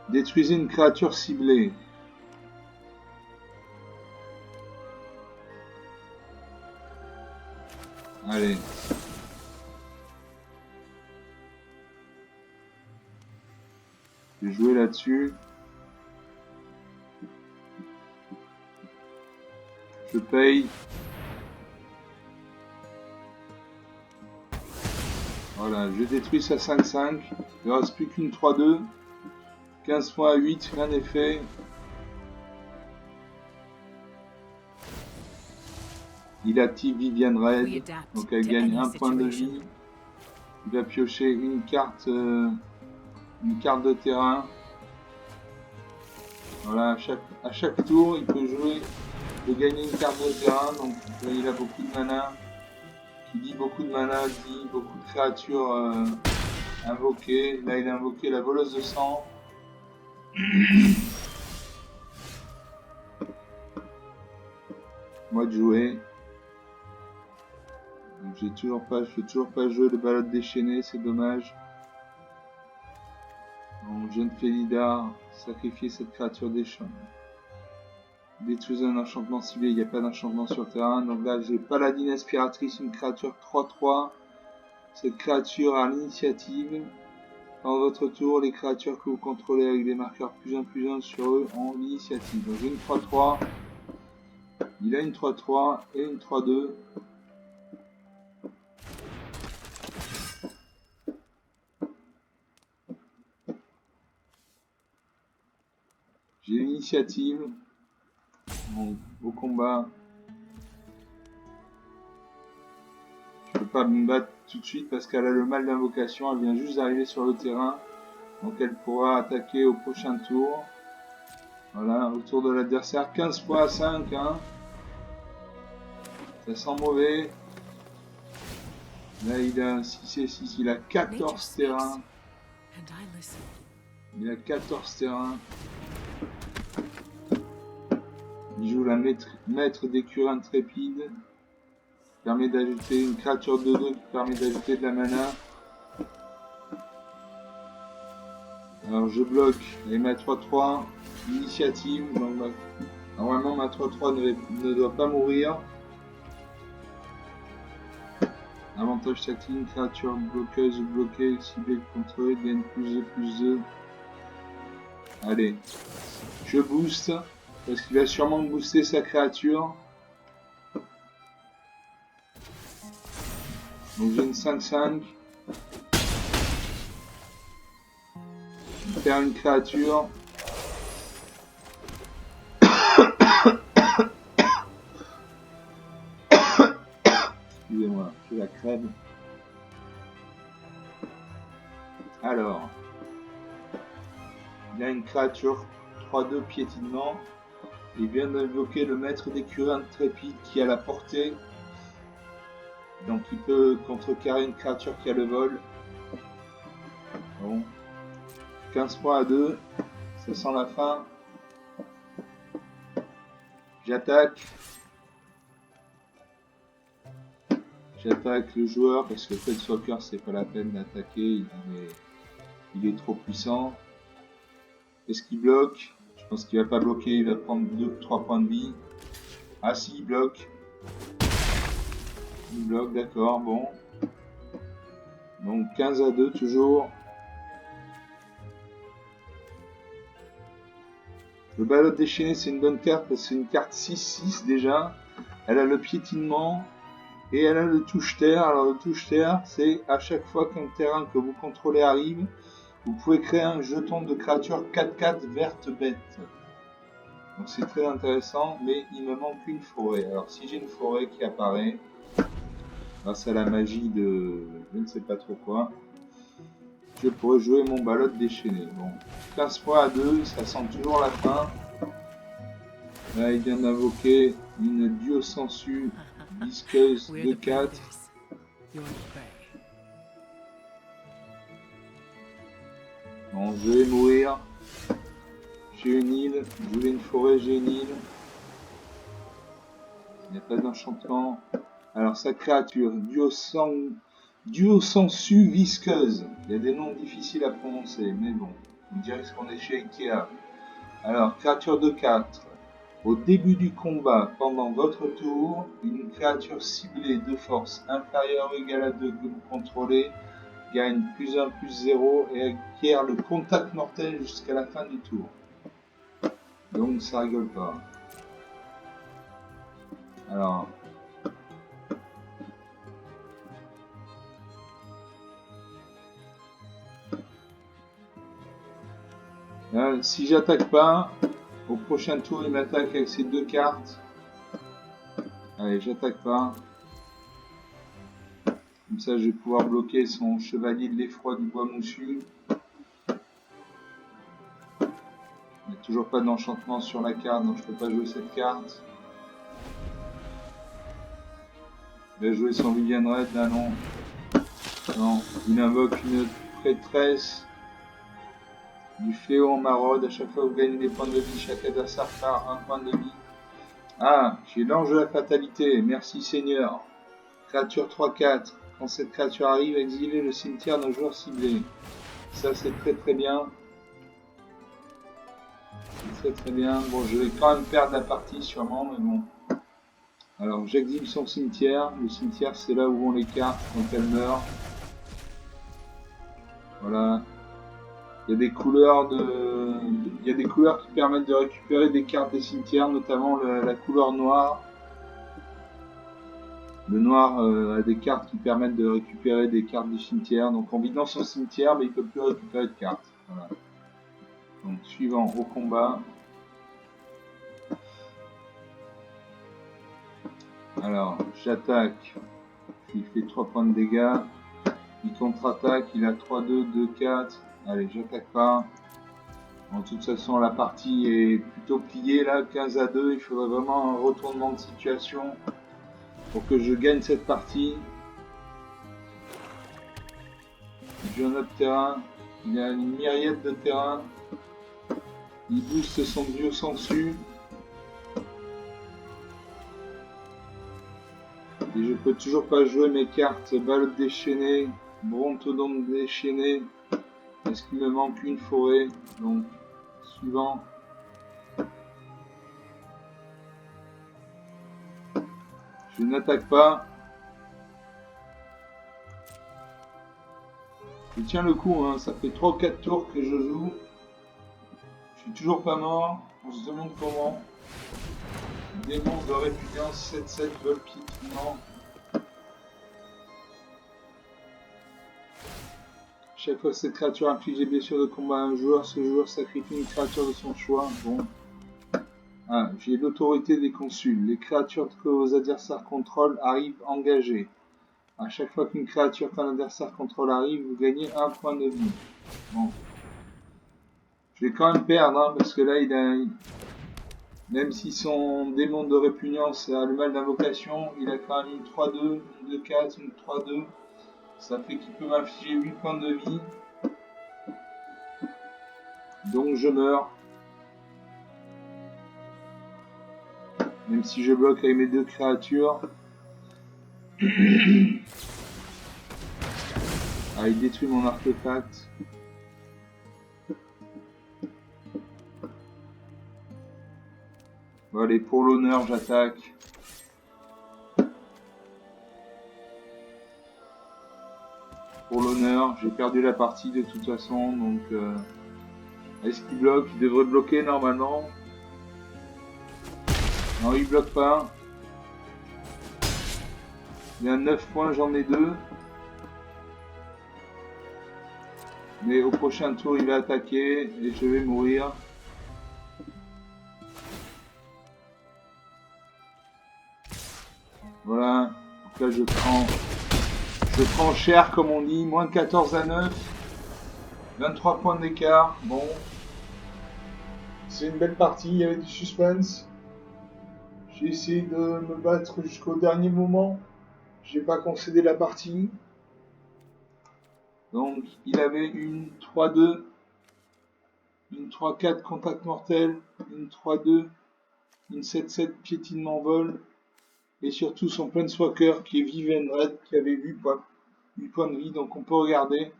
Détruisez une créature ciblée. Allez. Je vais jouer là-dessus. Je paye. Voilà, je détruis sa 5-5. Il ne reste plus qu'une 3-2. 15 points à 8, rien n'est fait. Il active Vivian Red, donc elle gagne 1 point de vie. Il va piocher une carte de terrain. Voilà, à chaque tour, il peut jouer, il peut gagner une carte de terrain. Donc là, il a beaucoup de mana. Qui dit beaucoup de mana, dit beaucoup de créatures invoquées. Là, il a invoqué la voleuse de sang. Moi de jouer. Je ne peux toujours pas jouer le balade déchaîné, c'est dommage. Donc, jeune Félidar, sacrifier cette créature des champs. Détruisez un enchantement ciblé, il n'y a pas d'enchantement sur le terrain. Donc là, j'ai Paladine Aspiratrice, une créature 3-3. Cette créature a l'initiative. Dans votre tour, les créatures que vous contrôlez avec des marqueurs +1/+1 sur eux ont l'initiative. Donc j'ai une 3-3. Il a une 3-3 et une 3-2. J'ai l'initiative. Donc, au combat. Je peux pas me battre tout de suite parce qu'elle a le mal d'invocation. Elle vient juste d'arriver sur le terrain. Donc elle pourra attaquer au prochain tour. Voilà, au tour de l'adversaire. 15 points à 5. Hein. Ça sent mauvais. Là, il a 6 et 6. Il a 14 terrains. Il a 14 terrains. Il joue la maître d'écurie intrépide. Qui permet d'ajouter une créature de 2 qui permet d'ajouter de la mana. Alors je bloque et ma 3-3. Initiative. Donc, normalement ma 3-3 ne doit pas mourir. Avantage tactile, créature bloqueuse ou bloquée, ciblée contre eux, gagne +2/+2. Allez. Je booste. Parce qu'il va sûrement booster sa créature. Donc j'ai une 5-5. Faire une créature. Excusez-moi, j'ai la crème. Alors. Il a une créature 3-2 piétinement. Il vient d'invoquer le maître d'écurie intrépide qui a la portée. Donc il peut contrecarrer une créature qui a le vol. Bon. 15 points à 2. Ça sent la fin. J'attaque. J'attaque le joueur parce que Planeswalker c'est pas la peine d'attaquer. Il est trop puissant. Est-ce qu'il bloque? Je pense qu'il va pas bloquer, il va prendre 2-3 points de vie. Ah si, il bloque. Il bloque, d'accord, bon. Donc 15 à 2 toujours. Le balade déchaîné c'est une bonne carte parce que c'est une carte 6-6 déjà. Elle a le piétinement et elle a le touche-terre. Alors le touche-terre c'est à chaque fois qu'un terrain que vous contrôlez arrive, vous pouvez créer un jeton de créature 4/4 verte bête. Donc c'est très intéressant, mais il me manque une forêt. Alors si j'ai une forêt qui apparaît, grâce à la magie de je ne sais pas trop quoi, je pourrais jouer mon ballot déchaîné. Bon, 15 points à 2, ça sent toujours la fin. Là, il vient d'invoquer une duo sensu visqueuse We're de the 4. predators. You're the prey. Bon, je vais mourir. J'ai une île. Je voulais une forêt, j'ai une île. Il n'y a pas d'enchantement. Alors, sa créature, duo sensu visqueuse. Il y a des noms difficiles à prononcer, mais bon. On dirait qu'on est chez Ikea. Alors, créature de 4. Au début du combat, pendant votre tour, une créature ciblée de force inférieure ou égale à 2 que vous contrôlez gagne +1 +0 et acquiert le contact mortel jusqu'à la fin du tour. Donc ça rigole pas. Alors. Là, si j'attaque pas, au prochain tour il m'attaque avec ces 2 cartes. Allez, j'attaque pas. Comme ça, je vais pouvoir bloquer son chevalier de l'effroi du bois moussu. Il n'y a toujours pas d'enchantement sur la carte, donc je peux pas jouer cette carte. Il va jouer son Vivian Red, là non. Non, il invoque une prêtresse du fléau en maraude. À chaque fois que vous gagnez des points de vie, chaque adversaire perd 1 point de vie. Ah, j'ai l'ange de la fatalité, merci Seigneur. Créature 3-4. Quand cette créature arrive, exilez le cimetière d'un joueur ciblé. Ça, c'est très très bien. C'est très très bien. Bon, je vais quand même perdre la partie sûrement, mais bon. Alors, j'exile son cimetière. Le cimetière, c'est là où vont les cartes quand elles meurent. Voilà. Il y a des couleurs qui permettent de récupérer des cartes des cimetières, notamment la couleur noire. Le noir a des cartes qui permettent de récupérer des cartes du cimetière. Donc en vidant son cimetière, mais il ne peut plus récupérer de cartes. Voilà. Donc suivant au combat. Alors j'attaque. Il fait 3 points de dégâts. Il contre-attaque. Il a 3-2, 2-4. Allez, j'attaque pas. En toute façon, la partie est plutôt pliée là, 15-2. Il faudrait vraiment un retournement de situation pour que je gagne cette partie. J'ai un autre terrain. Il a une myriade de terrains. Il booste son duo sensu. Et je peux toujours pas jouer mes cartes Balotte déchaînée, Brontodonte déchaîné. Est-ce qu'il me manque une forêt? Donc, suivant. Je n'attaque pas. Je tiens le coup, hein. Ça fait 3 ou 4 tours que je joue. Je suis toujours pas mort. On se demande comment. Démon de répugnance 7-7 Volpit. Non. Chaque fois que cette créature inflige des blessures de combat à un joueur, ce joueur sacrifie une créature de son choix. Bon. Ah, j'ai l'autorité des consuls. Les créatures que vos adversaires contrôlent arrivent engagées. À chaque fois qu'une créature qu'un adversaire contrôle arrive, vous gagnez 1 point de vie. Bon. Je vais quand même perdre, hein, parce que là, même si son démon de répugnance a le mal d'invocation, il a quand même une 3-2, une 2-4, une 3-2. Ça fait qu'il peut m'infliger 8 points de vie. Donc je meurs. Même si je bloque avec mes 2 créatures. Ah, il détruit mon artefact. Bon, allez, pour l'honneur, j'attaque. Pour l'honneur, j'ai perdu la partie de toute façon, donc... Est-ce qu'il bloque? Il devrait bloquer normalement. Non, il bloque pas. Il a 9 points, j'en ai 2. Mais au prochain tour, il va attaquer et je vais mourir. Voilà. Donc là, je prends cher, comme on dit. Moins 14 à 9. 23 points d'écart. Bon, c'est une belle partie, il y avait du suspense. J'ai essayé de me battre jusqu'au dernier moment. J'ai pas concédé la partie. Donc, il avait une 3-2, une 3-4 contact mortel, une 3-2, une 7-7 piétinement vol, et surtout son Planeswalker qui est Vive and Red, qui avait 8 points de vie. Donc, on peut regarder.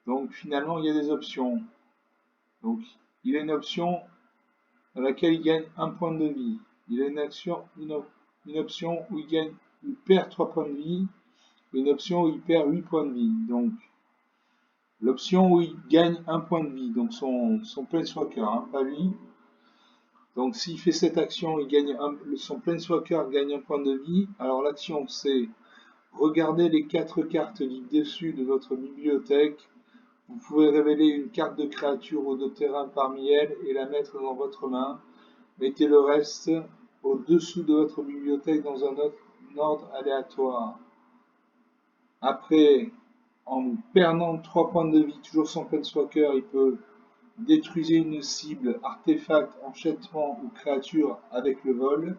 Donc, finalement, il y a des options. Donc, il a une option dans laquelle il gagne 1 point de vie. Il a une option où il perd 3 points de vie, et une option où il perd 8 points de vie. Donc, l'option où il gagne 1 point de vie, donc son Planeswalker, hein, pas lui. Donc, s'il fait cette action, son Planeswalker gagne 1 point de vie. Alors, l'action, c'est regarder les 4 cartes du dessus de votre bibliothèque. Vous pouvez révéler une carte de créature ou de terrain parmi elles et la mettre dans votre main. Mettez le reste au-dessous de votre bibliothèque dans un autre ordre aléatoire. Après, en perdant 3 points de vie, toujours son Planeswalker, il peut détruire une cible, artefact, enchantement ou créature avec le vol.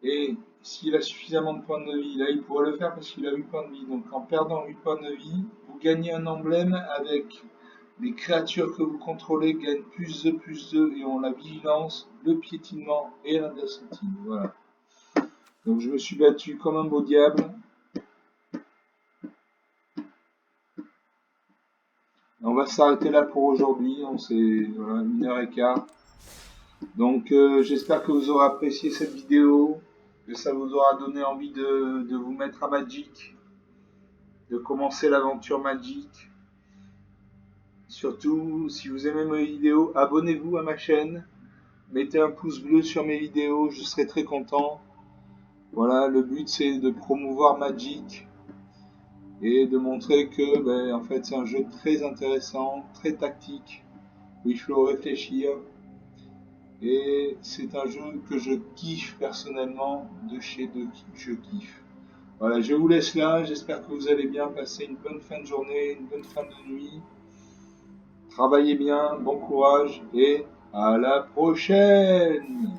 Et s'il a suffisamment de points de vie, là il pourrait le faire parce qu'il a 8 points de vie. Donc en perdant 8 points de vie, vous gagnez un emblème avec les créatures que vous contrôlez gagnent plus 2 et ont la vigilance, le piétinement et l'indécentine. Voilà. Donc je me suis battu comme un beau diable. On va s'arrêter là pour aujourd'hui. C'est voilà, 1h15. Donc j'espère que vous aurez apprécié cette vidéo, que ça vous aura donné envie de vous mettre à Magic, de commencer l'aventure Magic. Surtout, si vous aimez mes vidéos, abonnez-vous à ma chaîne, mettez un pouce bleu sur mes vidéos, je serai très content. Voilà, le but c'est de promouvoir Magic et de montrer que en fait c'est un jeu très intéressant, très tactique, où il faut réfléchir. Et c'est un jeu que je kiffe personnellement, je kiffe. Voilà, je vous laisse là, j'espère que vous allez bien, passer une bonne fin de journée, une bonne fin de nuit. Travaillez bien, bon courage et à la prochaine!